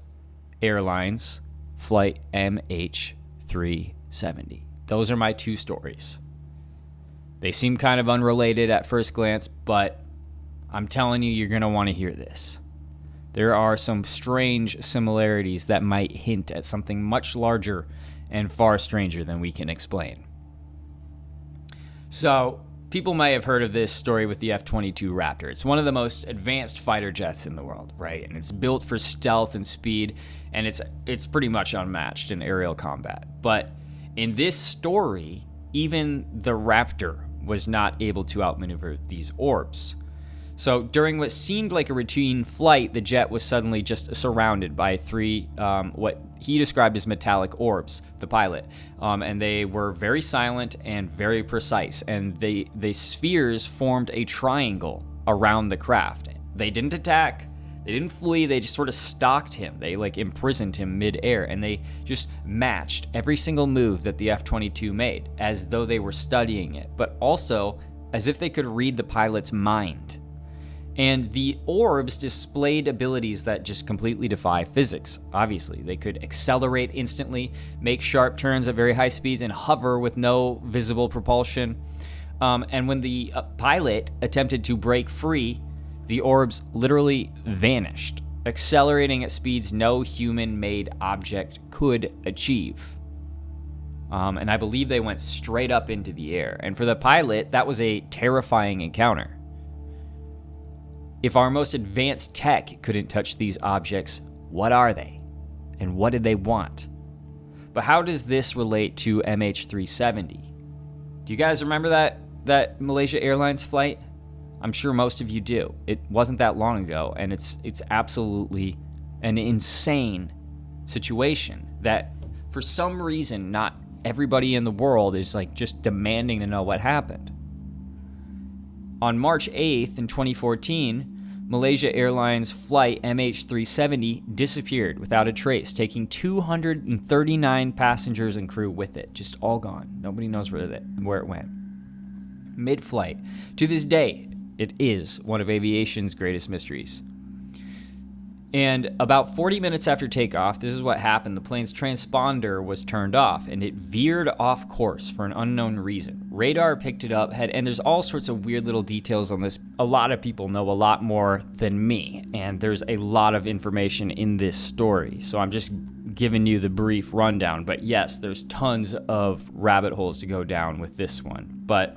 Airlines flight MH370. Those are my two stories. They seem kind of unrelated at first glance, but I'm telling you, you're going to want to hear this. There are some strange similarities that might hint at something much larger and far stranger than we can explain. So, people may have heard of this story with the F-22 Raptor. It's one of the most advanced fighter jets in the world, right? And it's built for stealth and speed, and it's pretty much unmatched in aerial combat. But in this story, even the Raptor was not able to outmaneuver these orbs. So during what seemed like a routine flight, the jet was suddenly just surrounded by three, what he described as metallic orbs, the pilot. And they were very silent and very precise. And the spheres formed a triangle around the craft. They didn't attack. They didn't flee. They just sort of stalked him. They imprisoned him mid-air. And they just matched every single move that the F-22 made as though they were studying it, but also as if they could read the pilot's mind. And the orbs displayed abilities that just completely defy physics. Obviously, they could accelerate instantly, make sharp turns at very high speeds, and hover with no visible propulsion. And when the pilot attempted to break free, the orbs literally vanished, accelerating at speeds no human-made object could achieve. And I believe they went straight up into the air. And for the pilot, that was a terrifying encounter. If our most advanced tech couldn't touch these objects, what are they? And what did they want? But how does this relate to MH370? Do you guys remember that Malaysia Airlines flight? I'm sure most of you do. It wasn't that long ago, and it's absolutely an insane situation that for some reason not everybody in the world is just demanding to know what happened. On March 8th in 2014, Malaysia Airlines flight MH370 disappeared without a trace, taking 239 passengers and crew with it. Just all gone. Nobody knows where it went. Mid-flight. To this day, it is one of aviation's greatest mysteries. And about 40 minutes after takeoff, this is what happened. The plane's transponder was turned off, and it veered off course for an unknown reason. Radar picked it up, and there's all sorts of weird little details on this. A lot of people know a lot more than me, and there's a lot of information in this story. So I'm just giving you the brief rundown. But yes, there's tons of rabbit holes to go down with this one. But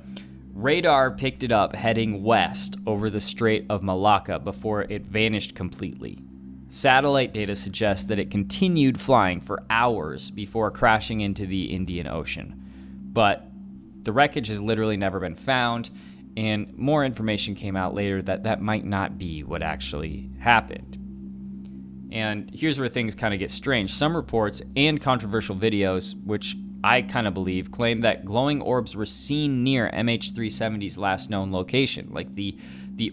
radar picked it up heading west over the Strait of Malacca before it vanished completely. Satellite data suggests that it continued flying for hours before crashing into the Indian Ocean. But the wreckage has literally never been found, and more information came out later that might not be what actually happened. And here's where things kind of get strange. Some reports and controversial videos, which I kind of believe, claim that glowing orbs were seen near MH370's last known location, like the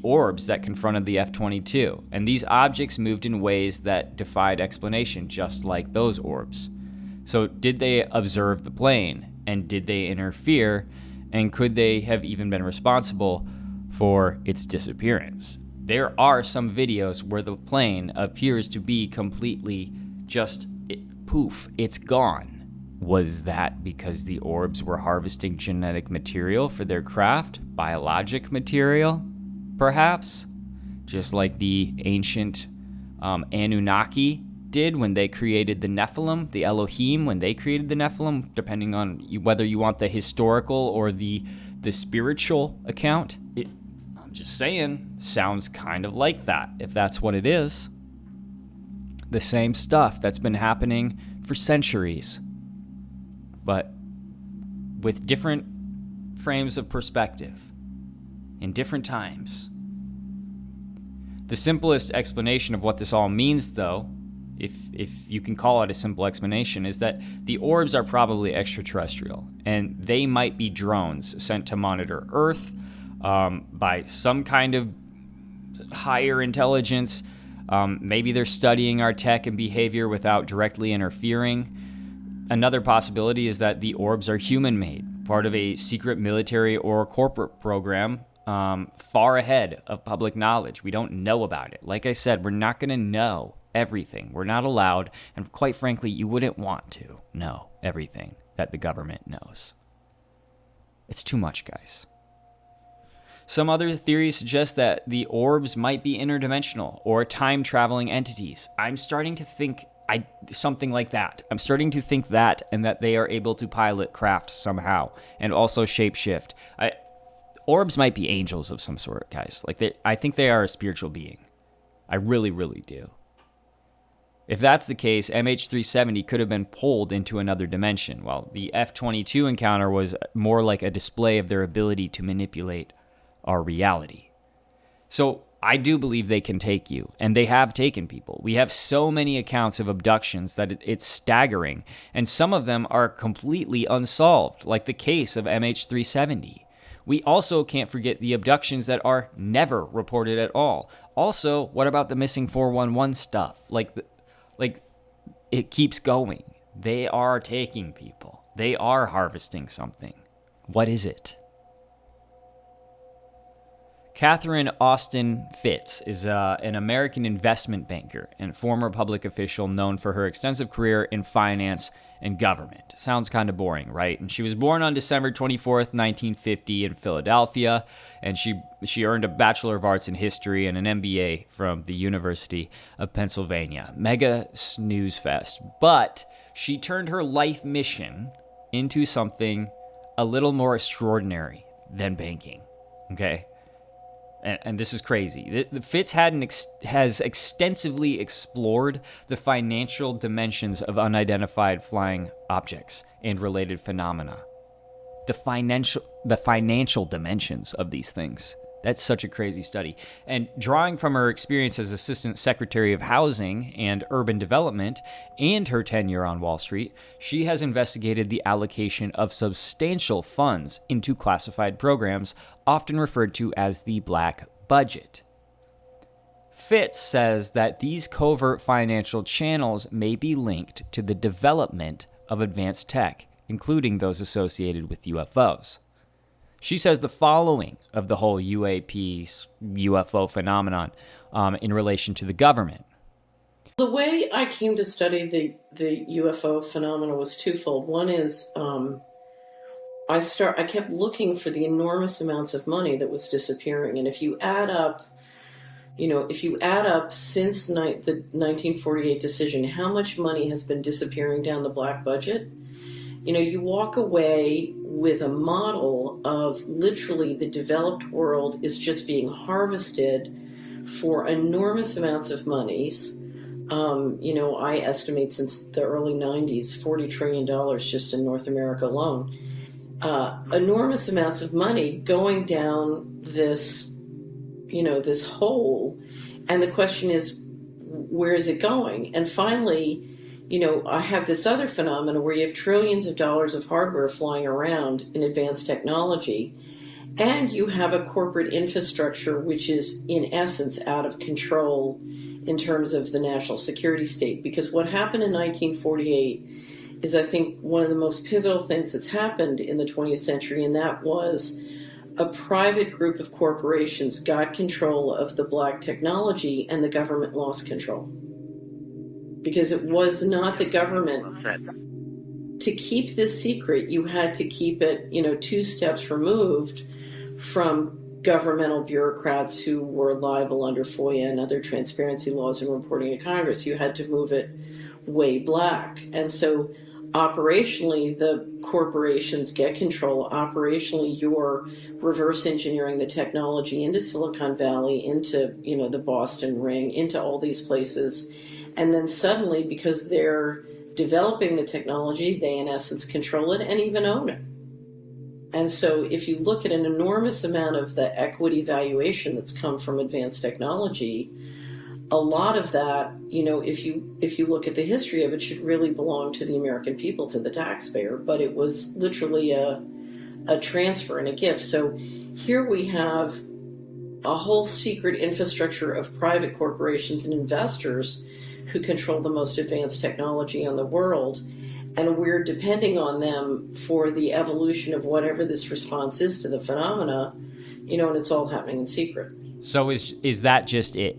orbs that confronted the F-22. And these objects moved in ways that defied explanation, just like those orbs. So did they observe the plane? And did they interfere? And could they have even been responsible for its disappearance. There are some videos where the plane appears to be completely just poof, it's gone. Was that because the orbs were harvesting genetic material for their craft? Biologic material, perhaps? Just like the ancient Anunnaki did when they created the Nephilim, the Elohim, when they created the Nephilim, depending on whether you want the historical or the spiritual account. I'm just saying, sounds kind of like that, if that's what it is. The same stuff that's been happening for centuries, but with different frames of perspective in different times. The simplest explanation of what this all means, though, if you can call it a simple explanation, is that the orbs are probably extraterrestrial, and they might be drones sent to monitor Earth by some kind of higher intelligence. Maybe they're studying our tech and behavior without directly interfering. Another possibility is that the orbs are human-made, part of a secret military or corporate program far ahead of public knowledge. We don't know about it. Like I said, we're not going to know everything. We're not allowed, and quite frankly, you wouldn't want to know everything that the government knows. It's too much, guys. Some other theories suggest that the orbs might be interdimensional or time-traveling entities. I'm starting to think something like that. I'm starting to think that, and that they are able to pilot craft somehow, and also shapeshift. Orbs might be angels of some sort, guys. I think they are a spiritual being. I really, really do. If that's the case, MH370 could have been pulled into another dimension, while the F22 encounter was more like a display of their ability to manipulate our reality. So I do believe they can take you, and they have taken people. We have so many accounts of abductions that it's staggering, and some of them are completely unsolved, like the case of MH370. We also can't forget the abductions that are never reported at all. Also, what about the missing 411 stuff? It keeps going. They are taking people. They are harvesting something. What is it? Catherine Austin Fitz is an American investment banker and former public official known for her extensive career in finance and government. Sounds kind of boring, right? And she was born on December 24th, 1950 in Philadelphia, and she earned a Bachelor of Arts in History and an MBA from the University of Pennsylvania. Mega snooze fest. But she turned her life mission into something a little more extraordinary than banking, okay? And this is crazy. The Fitz has extensively explored the financial dimensions of unidentified flying objects and related phenomena. The financial dimensions of these things. That's such a crazy study. And drawing from her experience as Assistant Secretary of Housing and Urban Development and her tenure on Wall Street, she has investigated the allocation of substantial funds into classified programs, often referred to as the Black Budget. Fitz says that these covert financial channels may be linked to the development of advanced tech, including those associated with UFOs. She says the following of the whole UAP, UFO phenomenon in relation to the government. The way I came to study the UFO phenomenon was twofold. One is I kept looking for the enormous amounts of money that was disappearing. And if you add up since the 1948 decision, how much money has been disappearing down the black budget, you walk away with a model of literally the developed world is just being harvested for enormous amounts of monies. I estimate since the early 90s, $40 trillion just in North America alone. Enormous amounts of money going down this hole. And the question is, where is it going? And finally, I have this other phenomenon where you have trillions of dollars of hardware flying around in advanced technology, and you have a corporate infrastructure which is, in essence, out of control in terms of the national security state. Because what happened in 1948 is, I think, one of the most pivotal things that's happened in the 20th century, and that was a private group of corporations got control of the black technology and the government lost control. Because it was not the government. To keep this secret, you had to keep it, 2 steps removed from governmental bureaucrats who were liable under FOIA and other transparency laws and reporting to Congress. You had to move it way black. And so operationally, the corporations get control. Operationally, you're reverse engineering the technology into Silicon Valley, into, the Boston Ring, into all these places. And then suddenly, because they're developing the technology, they in essence control it and even own it. And so if you look at an enormous amount of the equity valuation that's come from advanced technology, a lot of that, if you look at the history of it, should really belong to the American people, to the taxpayer. But it was literally a transfer and a gift. So here we have a whole secret infrastructure of private corporations and investors who control the most advanced technology in the world. And we're depending on them for the evolution of whatever this response is to the phenomena, and it's all happening in secret. So is that just it?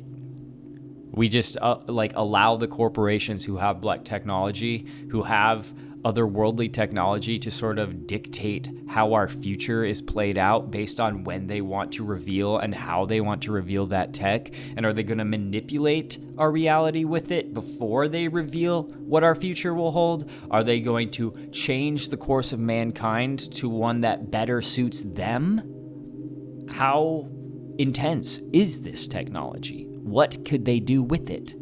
We just allow the corporations who have black technology, who have otherworldly technology, to sort of dictate how our future is played out based on when they want to reveal and how they want to reveal that tech? And are they going to manipulate our reality with it before they reveal what our future will hold? Are they going to change the course of mankind to one that better suits them? How intense is this technology? What could they do with it?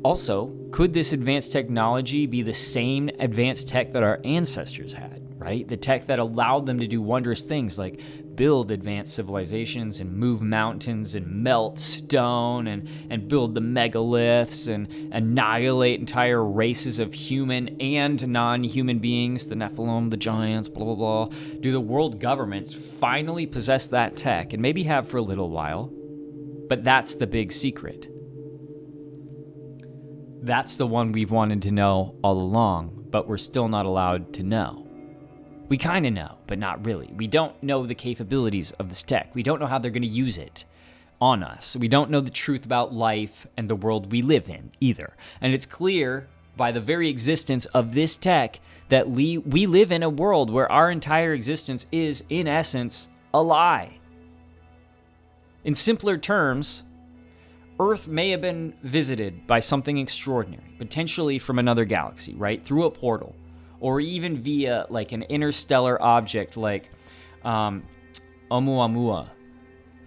Also, could this advanced technology be the same advanced tech that our ancestors had, right? The tech that allowed them to do wondrous things like build advanced civilizations and move mountains and melt stone and build the megaliths and annihilate entire races of human and non-human beings, the Nephilim, the giants, blah, blah, blah. Do the world governments finally possess that tech, and maybe have for a little while? But that's the big secret. That's the one we've wanted to know all along, but we're still not allowed to know. We kind of know, but not really. We don't know the capabilities of this tech. We don't know how they're going to use it on us. We don't know the truth about life and the world we live in either. And it's clear by the very existence of this tech that we live in a world where our entire existence is, in essence, a lie. In simpler terms, Earth may have been visited by something extraordinary, potentially from another galaxy, right? Through a portal, or even via like an interstellar object like Oumuamua.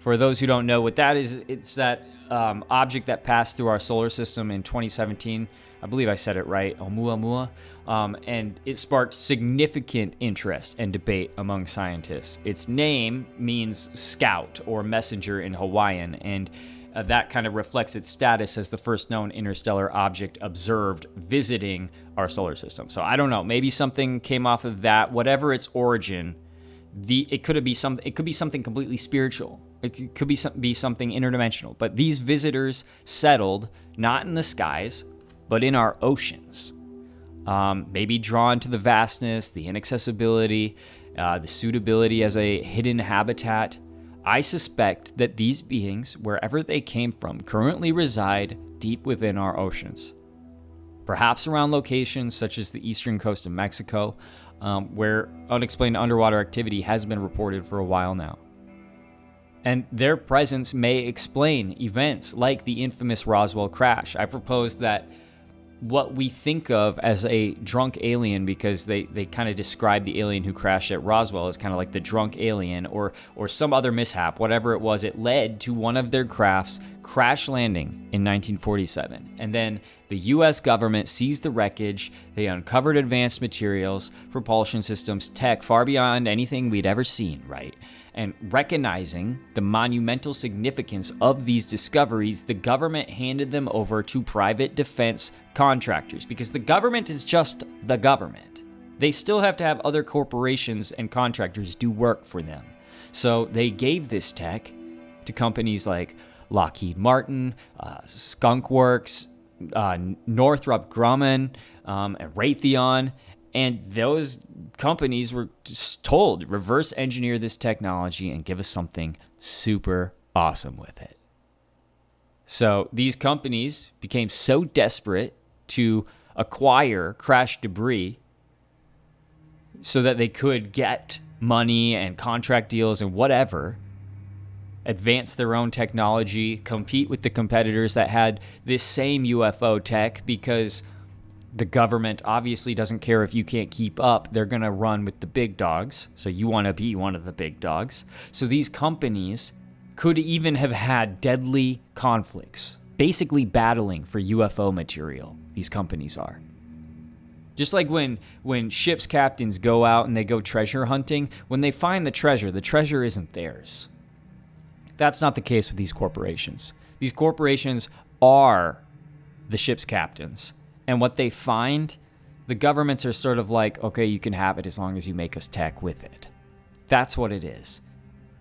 For those who don't know what that is, it's that object that passed through our solar system in 2017. I believe I said it right, Oumuamua. And it sparked significant interest and debate among scientists. Its name means scout or messenger in Hawaiian, and that kind of reflects its status as the first known interstellar object observed visiting our solar system. So I don't know, maybe something came off of that. Whatever its origin, it could be something completely spiritual. It could be something interdimensional. But these visitors settled not in the skies, but in our oceans. Maybe drawn to the vastness, the inaccessibility, the suitability as a hidden habitat. I suspect that these beings, wherever they came from, currently reside deep within our oceans. Perhaps around locations such as the eastern coast of Mexico, where unexplained underwater activity has been reported for a while now. And their presence may explain events like the infamous Roswell crash. I propose that what we think of as a drunk alien, because they kind of describe the alien who crashed at Roswell as kind of like the drunk alien or some other mishap, whatever it was, it led to one of their crafts crash landing in 1947. And then the US government seized the wreckage, they uncovered advanced materials, propulsion systems, tech far beyond anything we'd ever seen, right? And recognizing the monumental significance of these discoveries, the government handed them over to private defense contractors, because the government is just the government. They still have to have other corporations and contractors do work for them. So they gave this tech to companies like Lockheed Martin, Skunk Works, Northrop Grumman, and Raytheon, And those companies were just told, reverse engineer this technology and give us something super awesome with it. So these companies became so desperate to acquire crash debris so that they could get money and contract deals and whatever, advance their own technology, compete with the competitors that had this same UFO tech, because the government obviously doesn't care if you can't keep up. They're going to run with the big dogs. So you want to be one of the big dogs. So these companies could even have had deadly conflicts, basically battling for UFO material. These companies are. Just like when ships captains go out and they go treasure hunting, when they find the treasure isn't theirs. That's not the case with these corporations. These corporations are the ship's captains. And what they find, the governments are sort of like, okay, you can have it as long as you make us tech with it. That's what it is.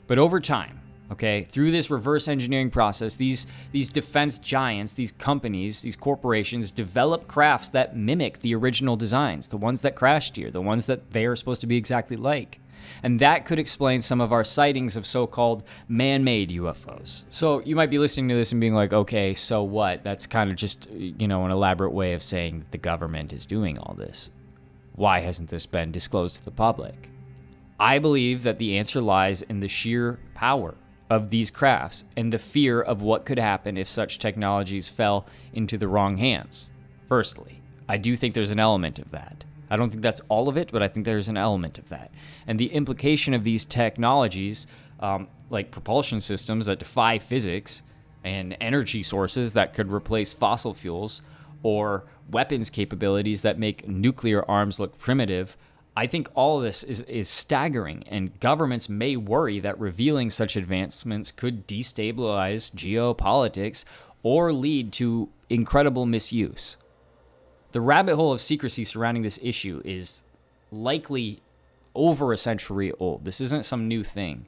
But over time, okay, through this reverse engineering process, these defense giants, these companies, these corporations develop crafts that mimic the original designs, the ones that crashed here, the ones that they are supposed to be exactly like. And that could explain some of our sightings of so-called man-made UFOs. So you might be listening to this and being like, okay, so what? That's kind of just, an elaborate way of saying that the government is doing all this. Why hasn't this been disclosed to the public? I believe that the answer lies in the sheer power of these crafts and the fear of what could happen if such technologies fell into the wrong hands. Firstly, I do think there's an element of that. I don't think that's all of it, but I think there's an element of that. And the implication of these technologies, like propulsion systems that defy physics and energy sources that could replace fossil fuels, or weapons capabilities that make nuclear arms look primitive, I think all of this is staggering, and governments may worry that revealing such advancements could destabilize geopolitics or lead to incredible misuse. The rabbit hole of secrecy surrounding this issue is likely over a century old. This isn't some new thing,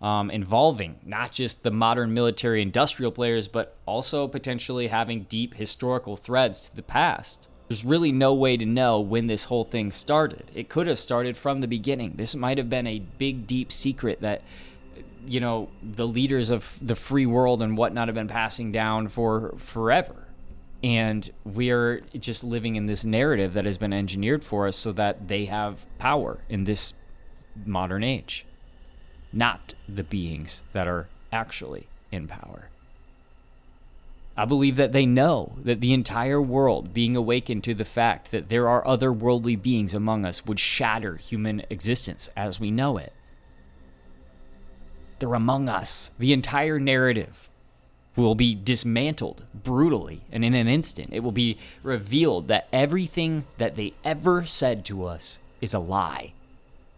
involving not just the modern military industrial players, but also potentially having deep historical threads to the past. There's really no way to know when this whole thing started. It could have started from the beginning. This might have been a big, deep secret that, the leaders of the free world and whatnot have been passing down for forever. And we're just living in this narrative that has been engineered for us so that they have power in this modern age, not the beings that are actually in power. I believe that they know that the entire world being awakened to the fact that there are otherworldly beings among us would shatter human existence as we know it. They're among us. The entire narrative will be dismantled brutally, and in an instant it will be revealed that everything that they ever said to us is a lie.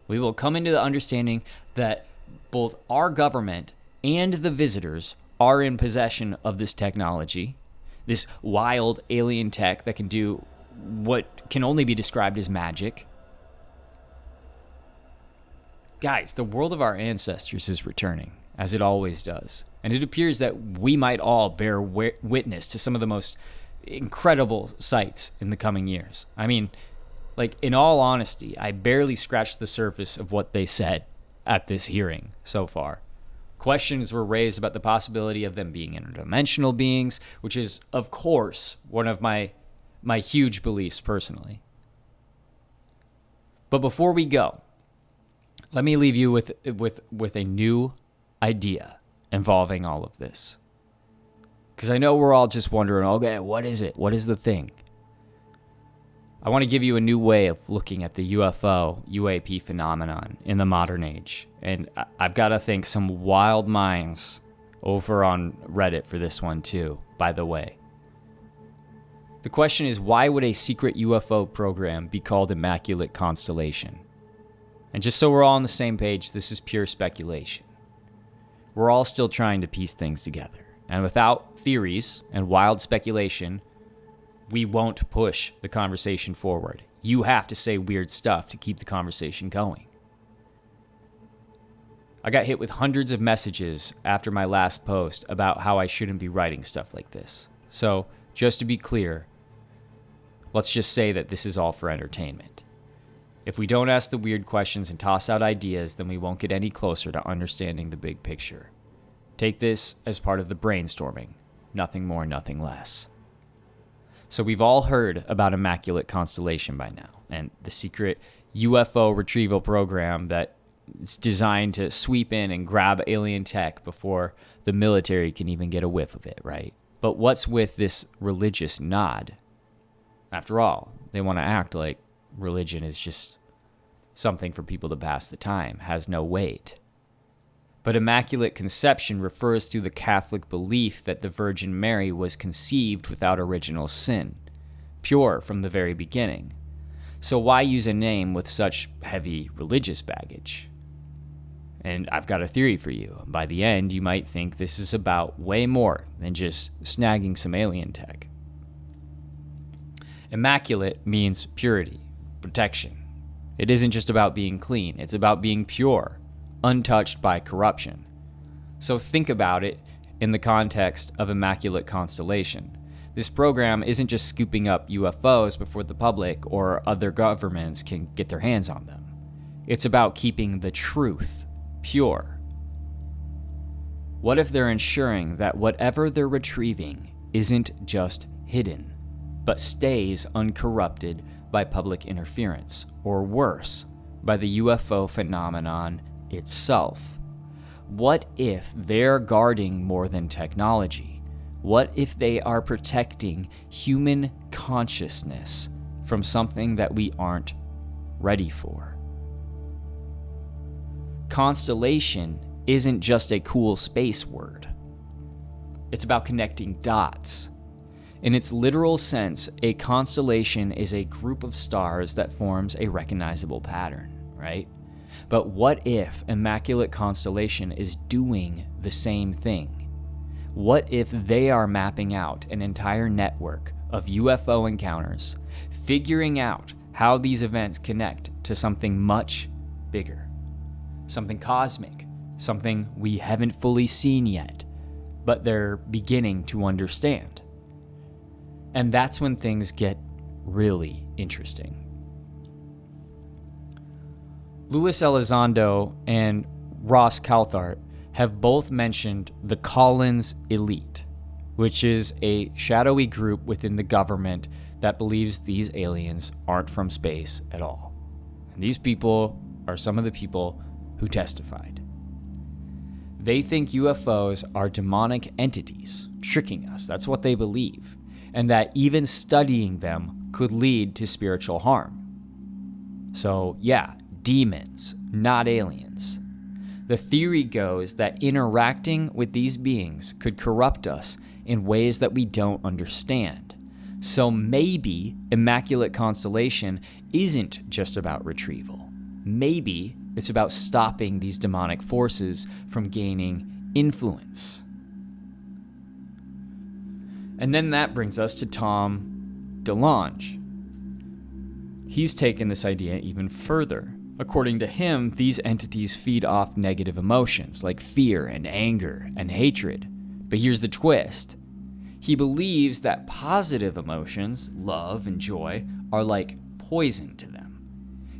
We will come into the understanding that both our government and the visitors are in possession of this technology, this wild alien tech that can do what can only be described as magic. Guys, the world of our ancestors is returning, as it always does. And it appears that we might all bear witness to some of the most incredible sights in the coming years. I mean, in all honesty, I barely scratched the surface of what they said at this hearing so far. Questions were raised about the possibility of them being interdimensional beings, which is, of course, one of my huge beliefs personally. But before we go, let me leave you with a new idea involving all of this. Because I know we're all just wondering, okay, what is it? What is the thing? I want to give you a new way of looking at the UFO UAP phenomenon in the modern age. And I've got to thank some wild minds over on Reddit for this one too, by the way. The question is, why would a secret UFO program be called Immaculate Constellation? And just so we're all on the same page, this is pure speculation. We're all still trying to piece things together. And without theories and wild speculation, we won't push the conversation forward. You have to say weird stuff to keep the conversation going. I got hit with hundreds of messages after my last post about how I shouldn't be writing stuff like this. So, just to be clear, let's just say that this is all for entertainment. If we don't ask the weird questions and toss out ideas, then we won't get any closer to understanding the big picture. Take this as part of the brainstorming. Nothing more, nothing less. So we've all heard about Immaculate Constellation by now, and the secret UFO retrieval program that is designed to sweep in and grab alien tech before the military can even get a whiff of it, right? But what's with this religious nod? After all, they want to act like religion is just something for people to pass the time, has no weight. But Immaculate Conception refers to the Catholic belief that the Virgin Mary was conceived without original sin, pure from the very beginning. So why use a name with such heavy religious baggage? And I've got a theory for you. By the end, you might think this is about way more than just snagging some alien tech. Immaculate means purity, protection. It isn't just about being clean, it's about being pure, untouched by corruption. So think about it in the context of Immaculate Constellation. This program isn't just scooping up UFOs before the public or other governments can get their hands on them. It's about keeping the truth pure. What if they're ensuring that whatever they're retrieving isn't just hidden, but stays uncorrupted by public interference, or worse, by the UFO phenomenon itself? What if they're guarding more than technology? What if they are protecting human consciousness from something that we aren't ready for? Constellation isn't just a cool space word. It's about connecting dots. In its literal sense, a constellation is a group of stars that forms a recognizable pattern, right? But what if Immaculate Constellation is doing the same thing? What if they are mapping out an entire network of UFO encounters, figuring out how these events connect to something much bigger, something cosmic, something we haven't fully seen yet, but they're beginning to understand? And that's when things get really interesting. Luis Elizondo and Ross Cathcart have both mentioned the Collins Elite, which is a shadowy group within the government that believes these aliens aren't from space at all. And these people are some of the people who testified. They think UFOs are demonic entities tricking us. That's what they believe. And that even studying them could lead to spiritual harm. So yeah, demons, not aliens. The theory goes that interacting with these beings could corrupt us in ways that we don't understand. So maybe Immaculate Constellation isn't just about retrieval. Maybe it's about stopping these demonic forces from gaining influence. And then that brings us to Tom DeLonge. He's taken this idea even further. According to him, these entities feed off negative emotions like fear and anger and hatred. But here's the twist. He believes that positive emotions, love and joy, are like poison to them.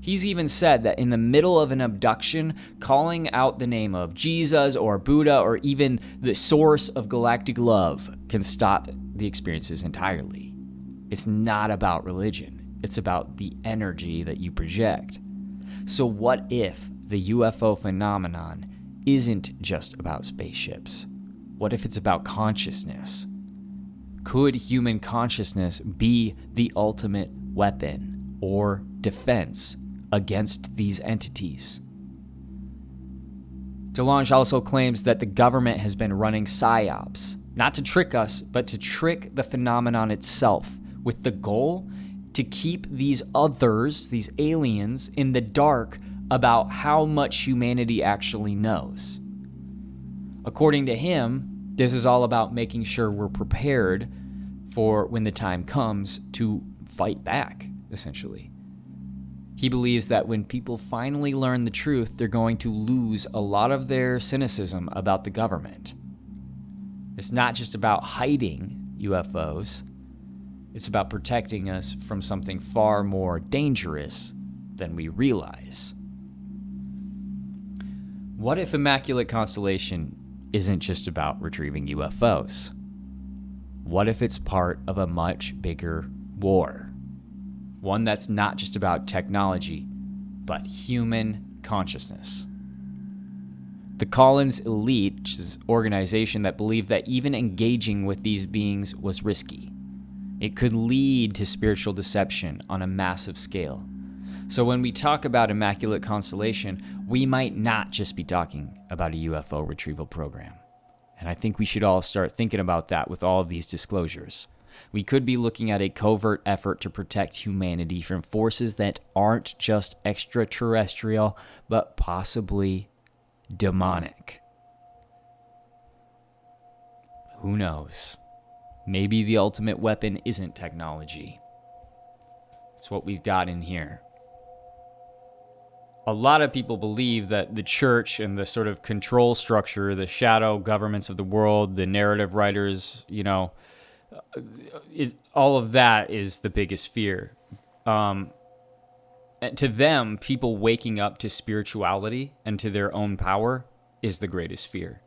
He's even said that in the middle of an abduction, calling out the name of Jesus or Buddha or even the source of galactic love can stop the experiences entirely. It's not about religion. It's about the energy that you project. So what if the UFO phenomenon isn't just about spaceships? What if it's about consciousness? Could human consciousness be the ultimate weapon or defense against these entities? DeLonge also claims that the government has been running psyops, not to trick us, but to trick the phenomenon itself, with the goal to keep these others, these aliens, in the dark about how much humanity actually knows. According to him, this is all about making sure we're prepared for when the time comes to fight back, essentially. He believes that when people finally learn the truth, they're going to lose a lot of their cynicism about the government. It's not just about hiding UFOs. It's about protecting us from something far more dangerous than we realize. What if Immaculate Constellation isn't just about retrieving UFOs? What if it's part of a much bigger war? One that's not just about technology, but human consciousness. The Collins Elite, which is an organization that believed that even engaging with these beings was risky. It could lead to spiritual deception on a massive scale. So when we talk about Immaculate Constellation, we might not just be talking about a UFO retrieval program. And I think we should all start thinking about that with all of these disclosures. We could be looking at a covert effort to protect humanity from forces that aren't just extraterrestrial, but possibly demonic. Who knows? Maybe the ultimate weapon isn't technology. It's what we've got in here. A lot of people believe that the church and the sort of control structure, the shadow governments of the world, the narrative writers, all of that is the biggest fear. And to them, people waking up to spirituality and to their own power is the greatest fear.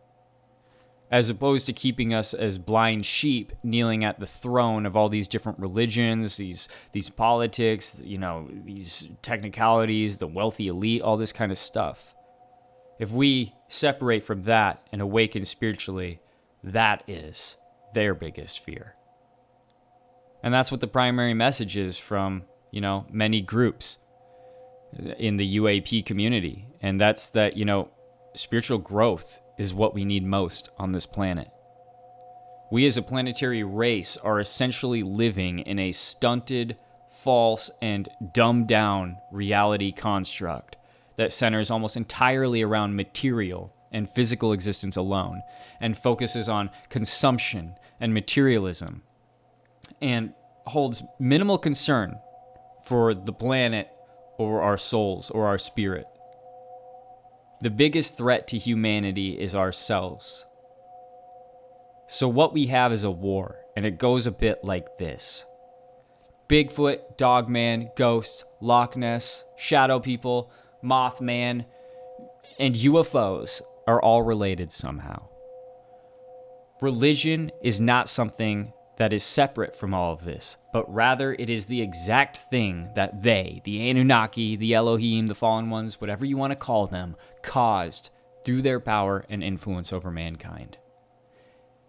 As opposed to keeping us as blind sheep kneeling at the throne of all these different religions, these politics, these technicalities, the wealthy elite, all this kind of stuff. If we separate from that and awaken spiritually, that is their biggest fear. And that's what the primary message is from, many groups in the UAP community. And that's that, spiritual growth is what we need most on this planet. We as a planetary race are essentially living in a stunted, false, and dumbed down reality construct that centers almost entirely around material and physical existence alone, and focuses on consumption and materialism, and holds minimal concern for the planet or our souls or our spirit. The biggest threat to humanity is ourselves. So what we have is a war, and it goes a bit like this. Bigfoot, Dogman, ghosts, Loch Ness, shadow people, Mothman, and UFOs are all related somehow. Religion is not something that is separate from all of this, but rather it is the exact thing that they, the Anunnaki, the Elohim, the fallen ones, whatever you want to call them, caused through their power and influence over mankind.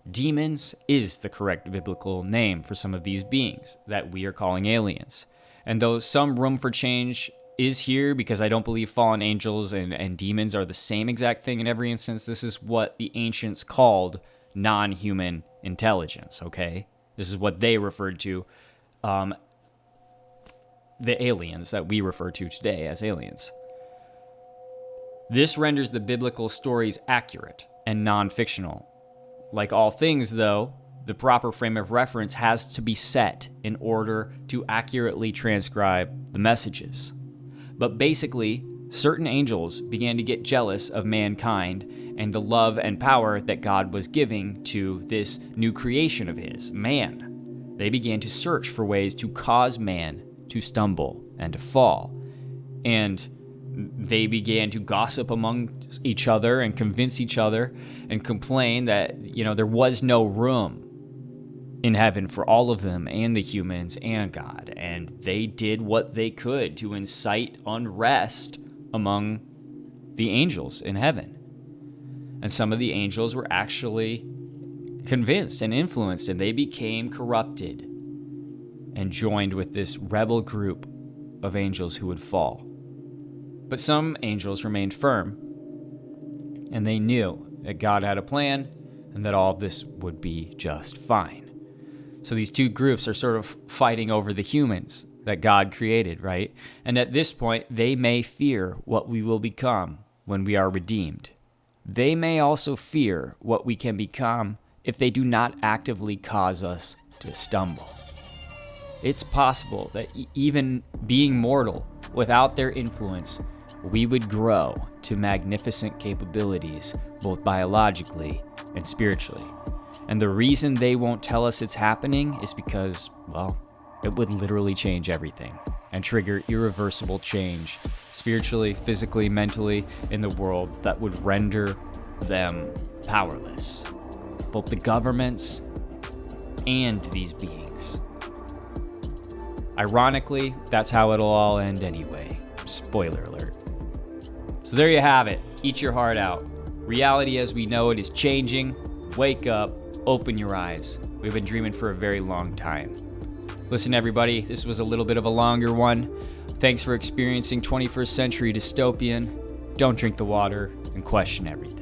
Demons is the correct biblical name for some of these beings that we are calling aliens. And though some room for change is here, because I don't believe fallen angels and demons are the same exact thing in every instance, this is what the ancients called non-human intelligence, okay? This is what they referred to the aliens that we refer to today as aliens. This renders the biblical stories accurate and non-fictional. Like all things, though, the proper frame of reference has to be set in order to accurately transcribe the messages. But basically, certain angels began to get jealous of mankind and the love and power that God was giving to this new creation of his, man. They began to search for ways to cause man to stumble and to fall. And they began to gossip among each other and convince each other and complain that, there was no room in heaven for all of them and the humans and God. And they did what they could to incite unrest among the angels in heaven. And some of the angels were actually convinced and influenced, and they became corrupted and joined with this rebel group of angels who would fall. But some angels remained firm, and they knew that God had a plan and that all of this would be just fine. So these two groups are sort of fighting over the humans that God created, right? And at this point, they may fear what we will become when we are redeemed. They may also fear what we can become if they do not actively cause us to stumble. It's possible that even being mortal, without their influence, we would grow to magnificent capabilities, both biologically and spiritually. And the reason they won't tell us it's happening is because, well, it would literally change everything and trigger irreversible change, spiritually, physically, mentally, in the world that would render them powerless. Both the governments and these beings. Ironically, that's how it'll all end anyway. Spoiler alert. So there you have it. Eat your heart out. Reality as we know it is changing. Wake up. Open your eyes. We've been dreaming for a very long time. Listen, everybody, this was a little bit of a longer one. Thanks for experiencing 21st century dystopian. Don't drink the water and question everything.